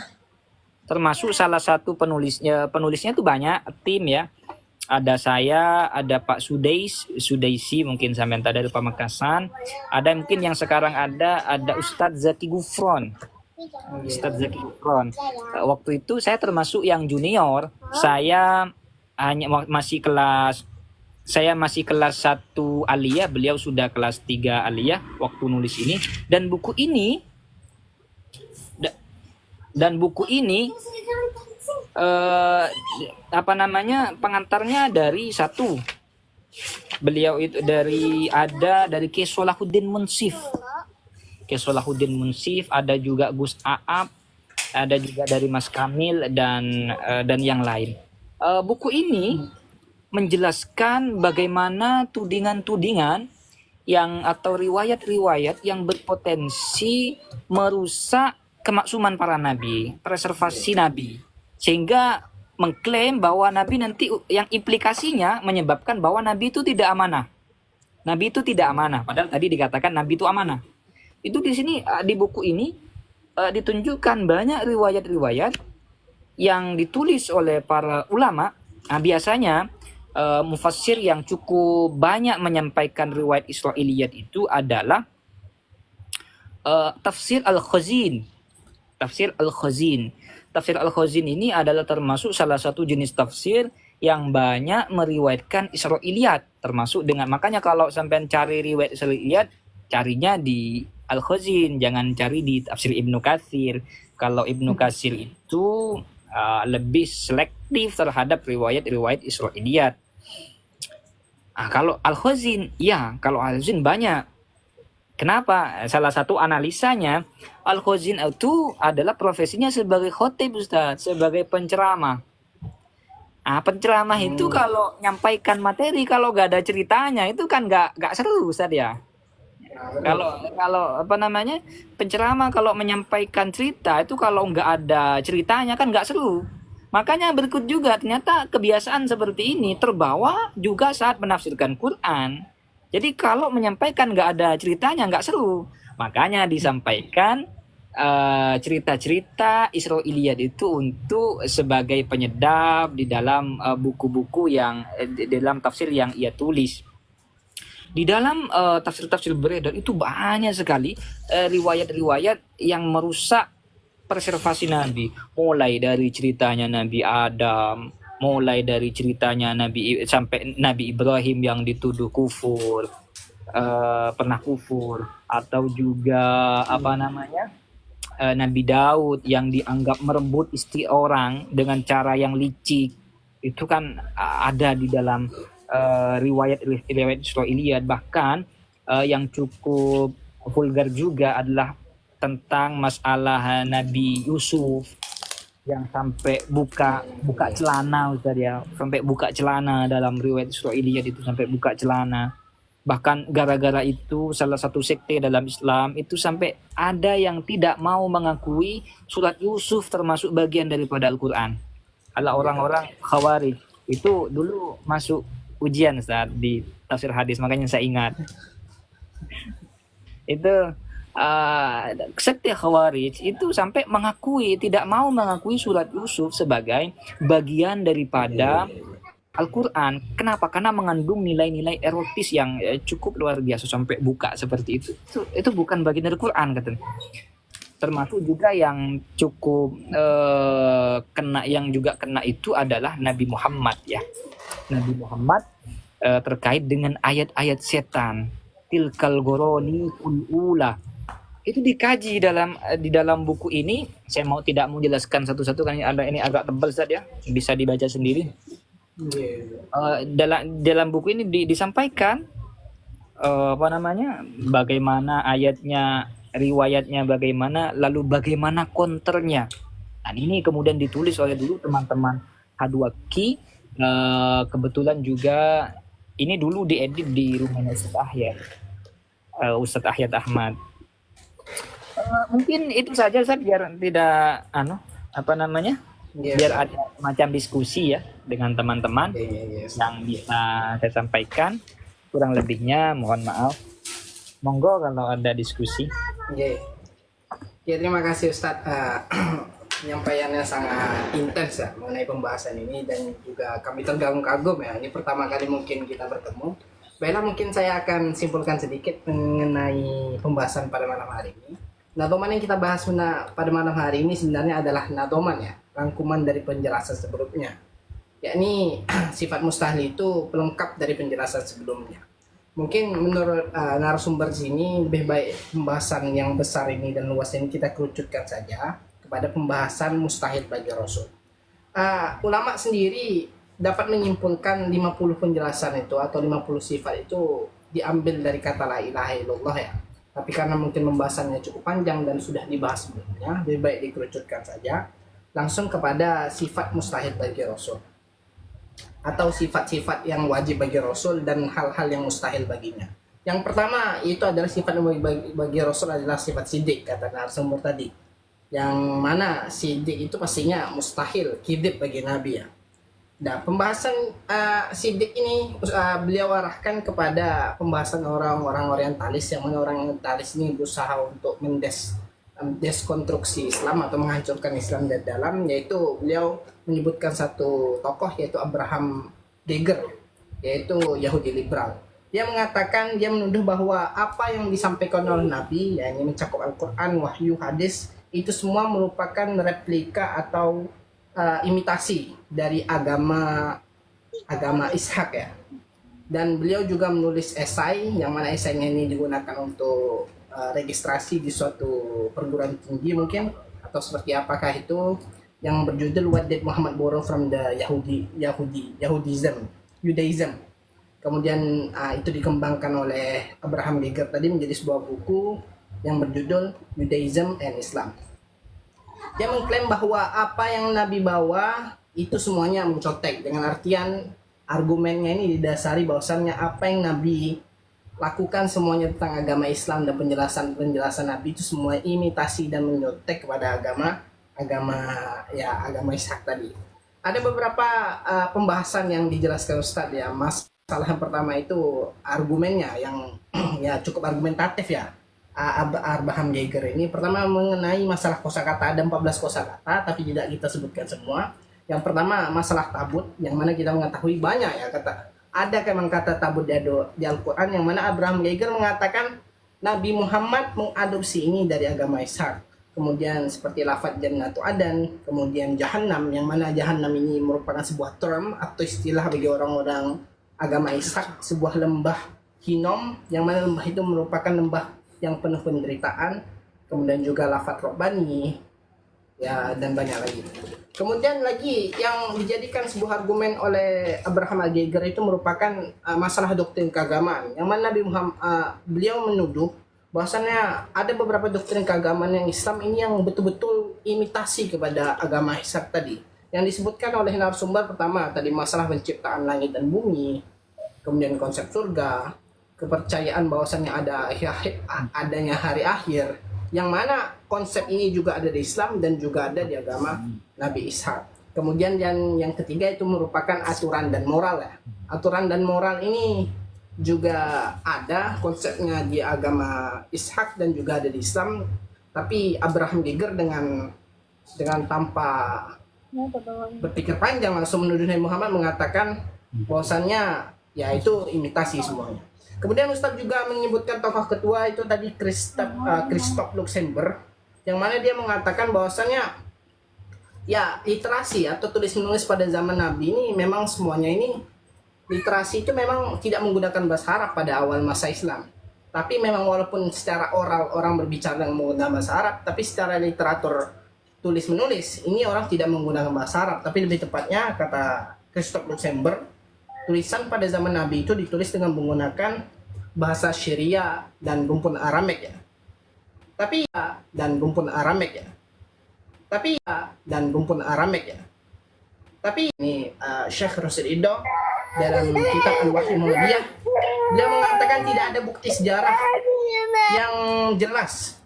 Termasuk salah satu penulisnya. Penulisnya tuh banyak, tim ya. Ada saya, ada Pak Sudaisi mungkin sampean tahu dari Pamekasan. Ada mungkin yang sekarang ada Ustadz Zaki Gufron. Ustadz Zaki Gufron. Waktu itu saya termasuk yang junior. Saya masih kelas 1 aliyah, beliau sudah kelas 3 aliyah waktu nulis ini. Dan buku ini pengantarnya dari satu. Beliau itu dari Kiai Solahuddin Munsif. Kiai Solahuddin Munsif, ada juga Gus Aap, ada juga dari Mas Kamil dan yang lain. Buku ini menjelaskan bagaimana tudingan-tudingan atau riwayat-riwayat yang berpotensi merusak kemaksuman para nabi, preservasi nabi, sehingga mengklaim bahwa nabi nanti yang implikasinya menyebabkan bahwa nabi itu tidak amanah. Nabi itu tidak amanah, padahal tadi dikatakan nabi itu amanah. Itu di sini di buku ini ditunjukkan banyak riwayat-riwayat yang ditulis oleh para ulama. Nah, biasanya mufassir yang cukup banyak menyampaikan riwayat Israiliyat itu adalah Tafsir Al-Khazin. Tafsir Al-Khazin ini adalah termasuk salah satu jenis tafsir yang banyak meriwayatkan Israiliyat, termasuk dengan, makanya kalau sampai cari riwayat Israiliyat, carinya di Al-Khazin, jangan cari di Tafsir Ibnu Katsir. Kalau Ibnu Katsir itu lebih selektif terhadap riwayat-riwayat Israiliyat. Kalau Al-Khazin, kalau Al-Khazin banyak. Kenapa? Salah satu analisanya, Al-Khazin itu adalah profesinya sebagai khotib, Ustaz, sebagai penceramah. Penceramah itu kalau nyampaikan materi, kalau gak ada ceritanya, itu kan gak seru, Ustaz ya. Kalau penceramah kalau menyampaikan cerita itu kalau nggak ada ceritanya kan nggak seru. Makanya berikut juga ternyata kebiasaan seperti ini terbawa juga saat menafsirkan Quran. Jadi kalau menyampaikan nggak ada ceritanya nggak seru. Makanya disampaikan cerita-cerita Israiliyat itu untuk sebagai penyedap di dalam buku-buku yang dalam tafsir yang ia tulis. Di dalam tafsir-tafsir beredar itu banyak sekali riwayat-riwayat yang merusak preservasi Nabi. Mulai dari ceritanya Nabi Adam, mulai dari ceritanya sampai Nabi Ibrahim yang dituduh kufur, pernah kufur, atau juga Nabi Daud yang dianggap merebut istri orang dengan cara yang licik. Itu kan ada di dalam riwayat Israiliyat. Bahkan yang cukup vulgar juga adalah tentang masalah Nabi Yusuf yang sampai buka celana, Ustaz ya, sampai buka celana dalam riwayat Israiliyat itu, sampai buka celana. Bahkan gara-gara itu salah satu sekte dalam Islam itu sampai ada yang tidak mau mengakui surat Yusuf termasuk bagian daripada Al-Quran. Adalah orang-orang Khawarij. Itu dulu masuk ujian saat di tafsir hadis, makanya saya ingat. Itu sekte Khawarij itu sampai tidak mau mengakui surat Yusuf sebagai bagian daripada Al-Quran. Kenapa? Karena mengandung nilai-nilai erotis yang cukup luar biasa, sampai buka seperti itu. Itu bukan bagian dari Quran, katanya. Termasuk juga yang cukup kena itu adalah Nabi Muhammad ya. Nabi Muhammad terkait dengan ayat-ayat setan. Tilkal goroni kulula. Itu dikaji di dalam buku ini. Saya tidak mau jelaskan satu-satu karena ini agak tebal Ustaz ya. Bisa dibaca sendiri. Dalam buku ini disampaikan bagaimana ayatnya, riwayatnya bagaimana, lalu bagaimana konternya. Dan ini kemudian ditulis oleh dulu teman-teman H2Q. Kebetulan juga ini dulu diedit di rumahnya Ustadz Ahyad Ahmad. Mungkin itu saja Ustadz, biar tidak biar ada macam diskusi ya dengan teman-teman yang bisa saya sampaikan. Kurang lebihnya mohon maaf. Monggo kalau ada diskusi. Oke. Ya, terima kasih Ustadz. Penyampaiannya sangat intens ya mengenai pembahasan ini, dan juga kami terkagum-kagum ya. Ini pertama kali mungkin kita bertemu. Baiklah, mungkin saya akan simpulkan sedikit mengenai pembahasan pada malam hari ini. Nadoman yang kita bahas pada malam hari ini sebenarnya adalah nadoman ya, rangkuman dari penjelasan sebelumnya. Yakni sifat mustahil itu pelengkap dari penjelasan sebelumnya. Mungkin menurut narasumber di sini lebih baik pembahasan yang besar ini dan luas ini kita kerucutkan saja kepada pembahasan mustahil bagi Rasul. Ulama sendiri dapat menyimpulkan 50 penjelasan itu atau 50 sifat itu diambil dari kata la ilaha illallah ya. Tapi karena mungkin pembahasannya cukup panjang dan sudah dibahas sebelumnya, lebih baik dikerucutkan saja langsung kepada sifat mustahil bagi Rasul, atau sifat-sifat yang wajib bagi Rasul dan hal-hal yang mustahil baginya. Yang pertama itu adalah sifat yang bagi Rasul adalah sifat sidik, kata narasumber tadi. Yang mana sidik itu pastinya mustahil, kidib bagi Nabi ya. Nah, pembahasan sidik ini beliau arahkan kepada pembahasan orang-orang orientalis, yang mana orang orientalis ini berusaha untuk deskonstruksi Islam atau menghancurkan Islam dari dalam, yaitu beliau menyebutkan satu tokoh yaitu Abraham Geiger, yaitu Yahudi liberal. Dia mengatakan, dia menuduh bahwa apa yang disampaikan oleh Nabi, yang mencakup Al-Quran, wahyu, hadis, itu semua merupakan replika atau imitasi dari agama Ishak ya. Dan beliau juga menulis esai, yang mana esainya ini digunakan untuk registrasi di suatu perguruan tinggi mungkin, atau seperti apakah itu, yang berjudul What Did Muhammad Borrow from the Judaism. Kemudian itu dikembangkan oleh Abraham Geiger tadi menjadi sebuah buku yang berjudul Judaism and Islam. Dia mengklaim bahwa apa yang Nabi bawa itu semuanya mencotek, dengan artian argumennya ini didasari bahwasannya apa yang Nabi lakukan semuanya tentang agama Islam dan penjelasan Nabi itu semua imitasi dan menyotek kepada agama Ishak tadi. Ada beberapa pembahasan yang dijelaskan Ustadz ya. Masalah yang pertama itu argumennya yang ya cukup argumentatif ya. Abraham Geiger ini pertama mengenai masalah kosakata, ada 14 kosakata tapi tidak kita sebutkan semua. Yang pertama masalah tabut, yang mana kita mengetahui banyak ya ada memang kata tabut di Al-Quran, yang mana Abraham Geiger mengatakan Nabi Muhammad mengadopsi ini dari agama Ishak. Kemudian seperti lafaz Jannatu Adan, kemudian Jahannam, yang mana Jahannam ini merupakan sebuah term atau istilah bagi orang-orang agama Ishak, sebuah lembah Hinom, yang mana lembah itu merupakan lembah yang penuh penderitaan. Kemudian juga lafaz Robbani ya, dan banyak lagi. Kemudian lagi yang dijadikan sebuah argumen oleh Abraham Geiger itu merupakan masalah doktrin keagamaan, yang mana Nabi Muhammad beliau menuduh bahwasannya ada beberapa doktrin keagamaan yang Islam ini yang betul-betul imitasi kepada agama Ishak tadi, yang disebutkan oleh narasumber pertama tadi masalah penciptaan langit dan bumi, kemudian konsep surga, kepercayaan bahwasannya adanya hari akhir, yang mana konsep ini juga ada di Islam dan juga ada di agama Nabi Ishak. Kemudian yang ketiga itu merupakan aturan dan moral ya. Aturan dan moral ini juga ada konsepnya di agama Ishak dan juga ada di Islam. Tapi Abraham Geiger dengan tanpa berpikir panjang langsung menuduh Nabi Muhammad, mengatakan bahwasannya ya itu imitasi semuanya. Kemudian Ustadz juga menyebutkan tokoh ketua itu tadi Christoph Luxemburg, yang mana dia mengatakan bahwasannya ya literasi atau tulis menulis pada zaman Nabi ini memang semuanya ini literasi itu memang tidak menggunakan bahasa Arab pada awal masa Islam. Tapi memang walaupun secara oral orang berbicara dengan menggunakan bahasa Arab, tapi secara literatur tulis menulis ini orang tidak menggunakan bahasa Arab, tapi lebih tepatnya kata Christoph Luxemburg, tulisan pada zaman Nabi itu ditulis dengan menggunakan bahasa Syria dan rumpun Aramek ya. Tapi ini Syekh Rasul Ido dalam kitab Al-Wahyi Muhammadiyah, dia mengatakan tidak ada bukti sejarah yang jelas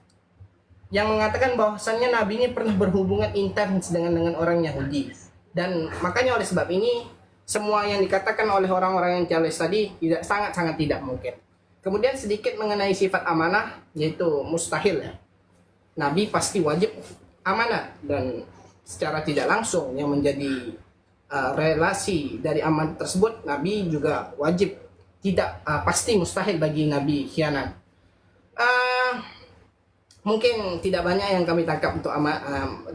yang mengatakan bahwasannya Nabi ini pernah berhubungan intens dengan orang Yahudi. Dan makanya oleh sebab ini semua yang dikatakan oleh orang-orang yang Charles tadi sangat-sangat tidak mungkin. Kemudian sedikit mengenai sifat amanah, yaitu mustahil ya. Nabi pasti wajib amanah, dan secara tidak langsung yang menjadi relasi dari amanah tersebut, Nabi juga wajib, tidak pasti mustahil bagi Nabi khianat. Mungkin tidak banyak yang kami tangkap untuk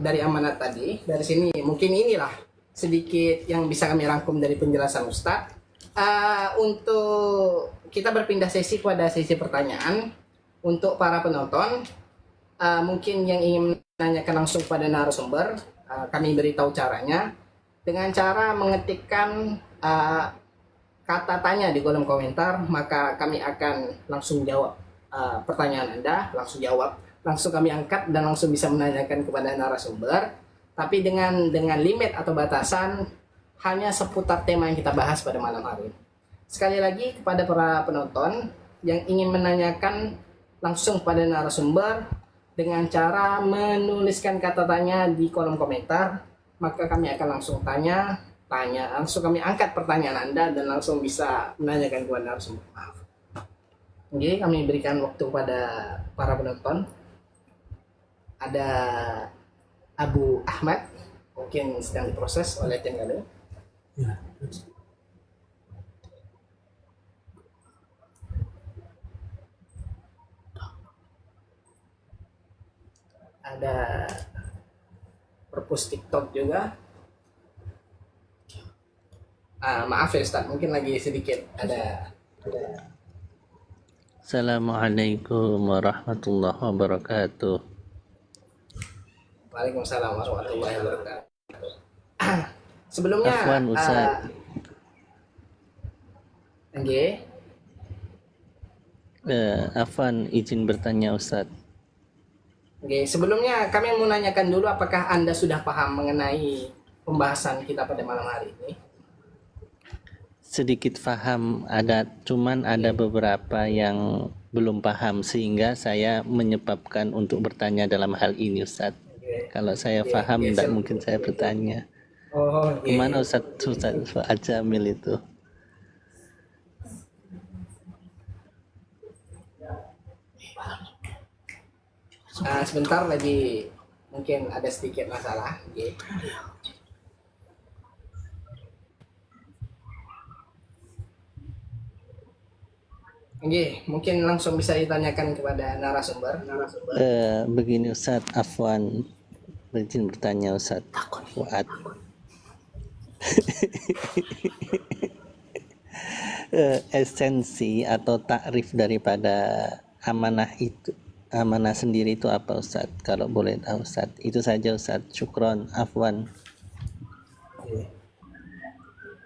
dari amanat tadi. Dari sini mungkin inilah sedikit yang bisa kami rangkum dari penjelasan Ustadz. Untuk kita berpindah sesi pada sesi pertanyaan untuk para penonton, mungkin yang ingin menanyakan langsung pada narasumber, kami beritahu caranya dengan cara mengetikkan kata tanya di kolom komentar, maka kami akan langsung jawab pertanyaan Anda, langsung kami angkat dan langsung bisa menanyakan kepada narasumber, tapi dengan limit atau batasan hanya seputar tema yang kita bahas pada malam hari. Sekali lagi kepada para penonton yang ingin menanyakan langsung pada narasumber dengan cara menuliskan kata tanya di kolom komentar, maka kami akan langsung langsung kami angkat pertanyaan Anda dan langsung bisa menanyakan kepada narasumber. Maaf. Oke, kami berikan waktu kepada para penonton. Ada Abu Ahmad, mungkin sedang diproses oleh tim kami. Ya. Ada perpus TikTok juga. Maaf ya Ustaz, mungkin lagi sedikit ada. Assalamualaikum warahmatullahi wabarakatuh. Waalaikumsalam warahmatullahi wabarakatuh. Sebelumnya, Afwan Ustaz. Afwan, izin bertanya Ustaz. Sebelumnya kami mau nanyakan dulu, apakah Anda sudah paham mengenai pembahasan kita pada malam hari ini? Sedikit paham, cuman ada beberapa yang belum paham sehingga saya menyebabkan untuk bertanya dalam hal ini Ustaz. Kalau saya paham, tidak mungkin saya bertanya. Gimana Ustaz Ajamil itu? Sebentar lagi, mungkin ada sedikit masalah. Mungkin langsung bisa ditanyakan kepada narasumber. Begini Ustaz, Afwan, izin bertanya Ustaz Fuad. Esensi atau takrif daripada amanah sendiri itu apa Ustaz? Kalau boleh tahu Ustaz. Itu saja Ustaz. Syukron, Afwan.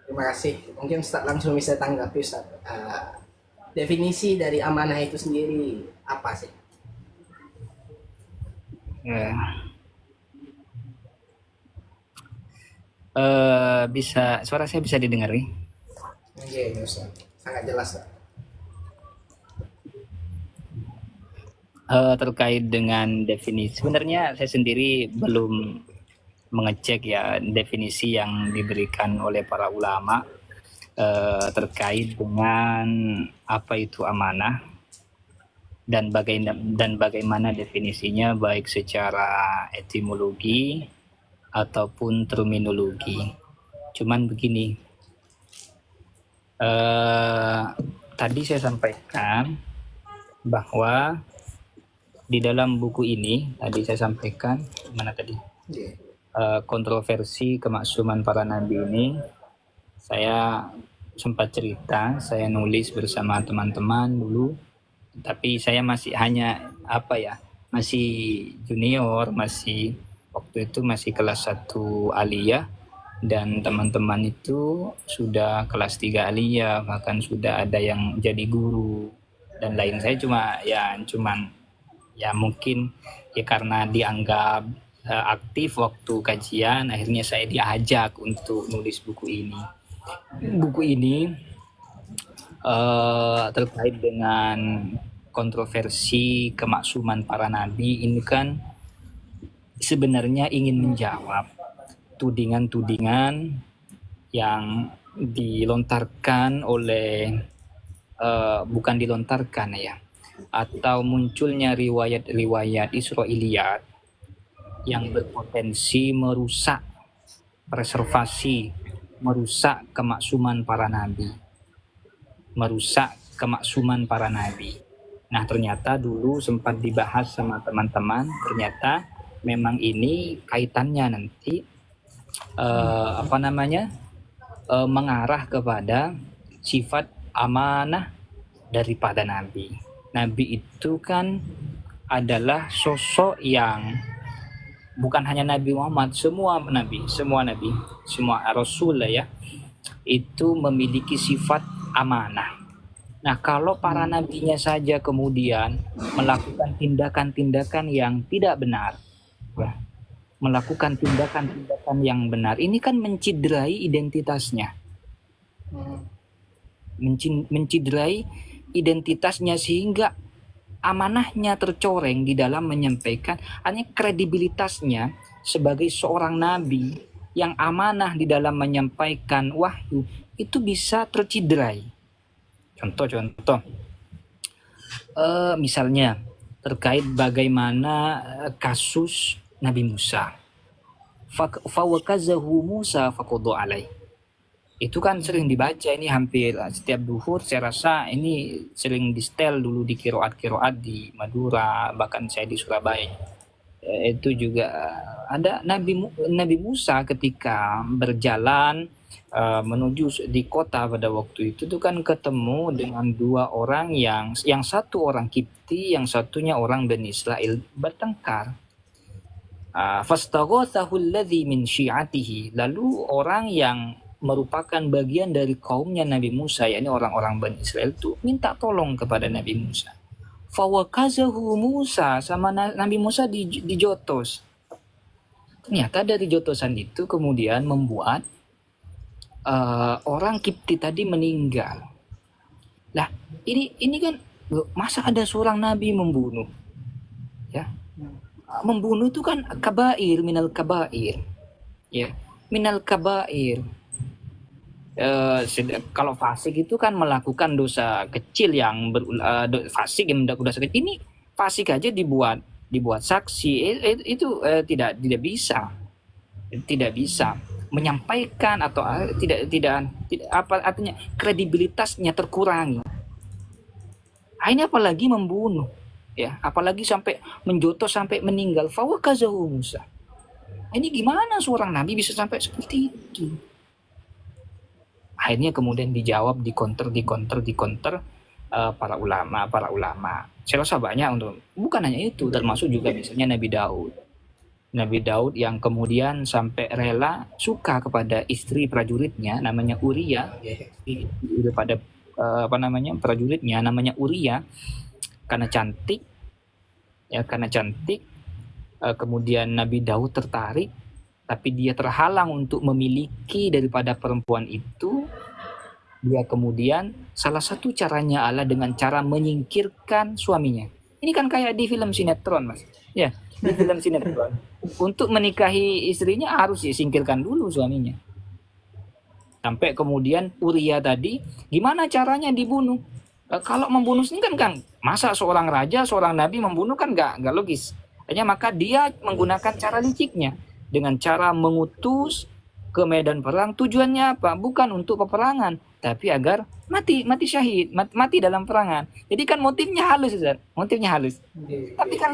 Terima kasih. Mungkin Ustaz langsung bisa tanggapi Ustaz. Definisi dari amanah itu sendiri apa sih? Suara saya bisa didengar nih? Ustaz. Sangat jelas Ustaz. Terkait dengan definisi, sebenarnya saya sendiri belum mengecek ya definisi yang diberikan oleh para ulama terkait dengan apa itu amanah dan bagaimana definisinya, baik secara etimologi ataupun terminologi. Cuman begini, tadi saya sampaikan bahwa di dalam buku ini tadi saya sampaikan kontroversi kemaksuman para nabi ini, saya sempat cerita, saya nulis bersama teman-teman dulu, tapi saya masih masih junior, waktu itu masih kelas 1 aliyah, dan teman-teman itu sudah kelas 3 aliyah, bahkan sudah ada yang jadi guru dan lain. Saya cuman mungkin karena dianggap aktif waktu kajian, akhirnya saya diajak untuk nulis buku ini. Buku ini terkait dengan kontroversi kemaksuman para nabi ini kan sebenarnya ingin menjawab tudingan-tudingan yang dilontarkan oleh bukan dilontarkan ya, atau munculnya riwayat-riwayat Israiliyat yang berpotensi merusak preservasi, merusak kemaksuman para nabi, merusak kemaksuman para nabi. Nah, ternyata dulu sempat dibahas sama teman-teman, ternyata memang ini kaitannya nanti mengarah kepada sifat amanah daripada nabi. Nabi itu kan adalah sosok yang bukan hanya Nabi Muhammad, semua rasul ya, itu memiliki sifat amanah. Nah, kalau para nabinya saja kemudian melakukan tindakan-tindakan yang tidak benar, ya, melakukan tindakan-tindakan yang benar, ini kan menciderai identitasnya, menciderai identitasnya sehingga amanahnya tercoreng di dalam menyampaikan, hanya kredibilitasnya sebagai seorang nabi yang amanah di dalam menyampaikan wahyu itu bisa terciderai. Contoh, misalnya terkait bagaimana kasus Nabi Musa. Fawakazahu Musa faqadu alaih. Itu kan sering dibaca, ini hampir setiap duhur, saya rasa ini sering di-setel dulu di kiroat di Madura, bahkan saya di Surabaya. Itu juga ada Nabi Musa ketika berjalan menuju di kota pada waktu itu tuh kan ketemu dengan dua orang yang satu orang Kipti, yang satunya orang Bani Israel, bertengkar. Fastaghathahu alladhi min syi'atihi, lalu orang yang merupakan bagian dari kaumnya Nabi Musa, yakni orang-orang Bani Israel itu minta tolong kepada Nabi Musa. Fawakazahu Musa, sama Nabi Musa dijotos. Ternyata dari jotosan itu kemudian membuat orang Kipti tadi meninggal. Lah, ini kan masa ada seorang nabi membunuh? Ya. Membunuh itu kan kabair minal kabair. Ya, minal kabair. Kalau fasik itu kan melakukan dosa kecil yang fasik yang dosa kecil. Ini fasik aja dibuat saksi, itu tidak bisa menyampaikan atau tidak apa artinya, kredibilitasnya terkurangi. Ini apalagi membunuh, ya, apalagi sampai menjotos sampai meninggal. Fawakazahu Musa. Ini gimana seorang nabi bisa sampai seperti itu? Akhirnya kemudian dijawab, dikonter para ulama. Saya rasa banyak untuk, bukan hanya itu, termasuk juga misalnya Nabi Daud yang kemudian sampai rela suka kepada istri prajuritnya namanya Uria, pada prajuritnya namanya Uria karena cantik, kemudian Nabi Daud tertarik, tapi dia terhalang untuk memiliki daripada perempuan itu. Dia kemudian salah satu caranya adalah dengan cara menyingkirkan suaminya. Ini kan kayak di film sinetron, Mas. Ya, di film sinetron. Untuk menikahi istrinya harus disingkirkan dulu suaminya. Sampai kemudian Uria tadi, gimana caranya dibunuh? Kalau membunuh ini kan masa seorang raja, seorang nabi membunuh kan nggak logis. Hanya maka dia menggunakan cara liciknya dengan cara mengutus ke medan perang. Tujuannya apa? Bukan untuk peperangan, tapi agar mati syahid, mati dalam perangan. Jadi kan motifnya halus, Ustaz. Motifnya halus. Tapi kan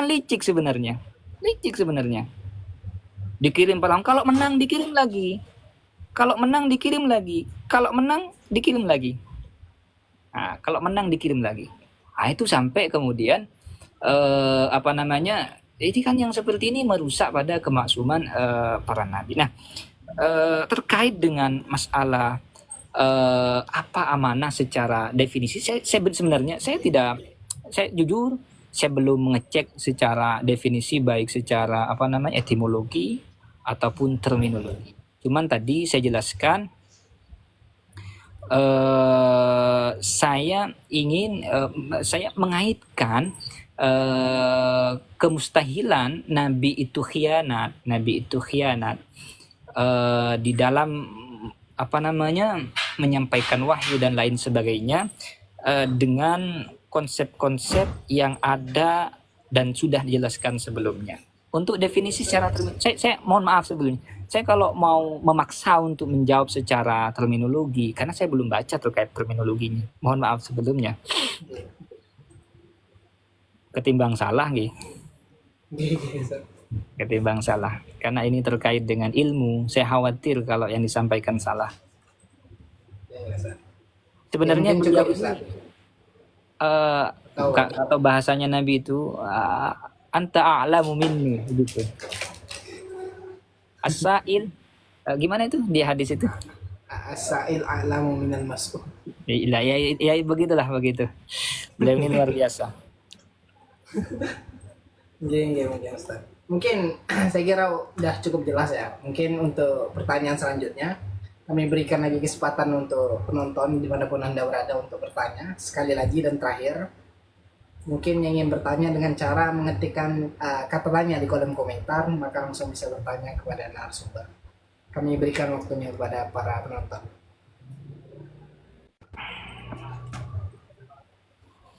licik sebenarnya. Dikirim perang, kalau menang dikirim lagi. Kalau menang dikirim lagi. Nah, kalau menang dikirim lagi. Nah, itu sampai kemudian ini kan yang seperti ini merusak pada kemaksuman para nabi. Nah, terkait dengan masalah apa amanah secara definisi, saya jujur saya belum mengecek secara definisi, baik secara etimologi ataupun terminologi. Cuman tadi saya jelaskan, saya mengaitkan kemustahilan nabi itu khianat di dalam menyampaikan wahyu dan lain sebagainya dengan konsep-konsep yang ada dan sudah dijelaskan sebelumnya. Untuk definisi secara saya mohon maaf sebelumnya. Saya kalau mau memaksa untuk menjawab secara terminologi karena saya belum baca terkait terminologinya. Mohon maaf sebelumnya. Ketimbang salah nggih. Ketimbang salah. Karena ini terkait dengan ilmu, saya khawatir kalau yang disampaikan salah. Sebenarnya Mungkin beliau cukup, Ustaz. atau bahasanya Nabi itu anta a'lamu minni gitu. As-sa'il gimana itu di hadis itu? As-sa'il a'lamu minal mas'ul. Ya, begitulah begitu. Beliau ini luar biasa. Mungkin Ustaz. Mungkin saya kira udah cukup jelas ya. Mungkin untuk pertanyaan selanjutnya kami berikan lagi kesempatan untuk penonton dimanapun Anda berada untuk bertanya sekali lagi dan terakhir. Mungkin yang ingin bertanya dengan cara mengetikkan kata tanya di kolom komentar, maka langsung bisa bertanya kepada narasumber. Kami berikan waktunya kepada para penonton.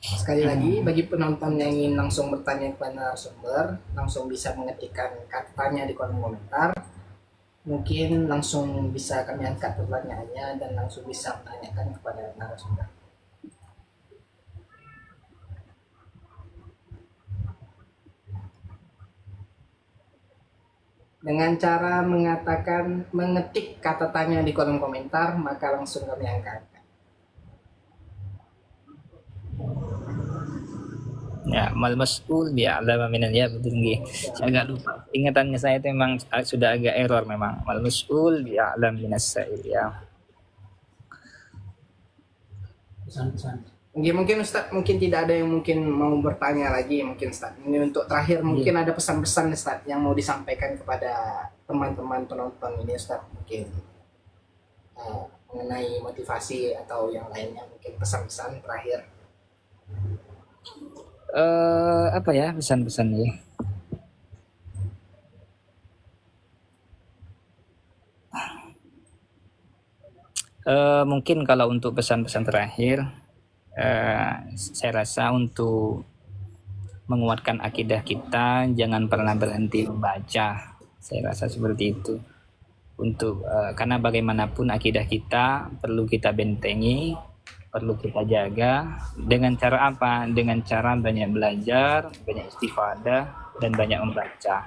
Sekali lagi, bagi penonton yang ingin langsung bertanya kepada narasumber, langsung bisa mengetikkan kata tanya di kolom komentar. Mungkin langsung bisa kami angkat pertanyaannya dan langsung bisa menanyakan kepada narasumber. Dengan cara mengetik kata tanya di kolom komentar, maka langsung kami angkat. Ya, mal mas'ul bi'alama minan ya betul nggih. Saya agak lupa. Ingatannya saya itu memang sudah agak error memang. Mal mas'ul bi'alam minas sa'il ya. Mungkin Ustaz, mungkin tidak ada yang mungkin mau bertanya lagi mungkin Ustaz. Ini untuk terakhir mungkin ada pesan-pesan Ustaz yang mau disampaikan kepada teman-teman penonton ini Ustaz, mungkin mengenai motivasi atau yang lainnya, mungkin pesan-pesan terakhir. Apa ya pesan-pesannya? Mungkin kalau untuk pesan-pesan terakhir, saya rasa untuk menguatkan akidah kita jangan pernah berhenti membaca. Saya rasa seperti itu. Karena bagaimanapun akidah kita perlu kita bentengi, perlu kita jaga. Dengan cara apa? Dengan cara banyak belajar, banyak istifadah, dan banyak membaca.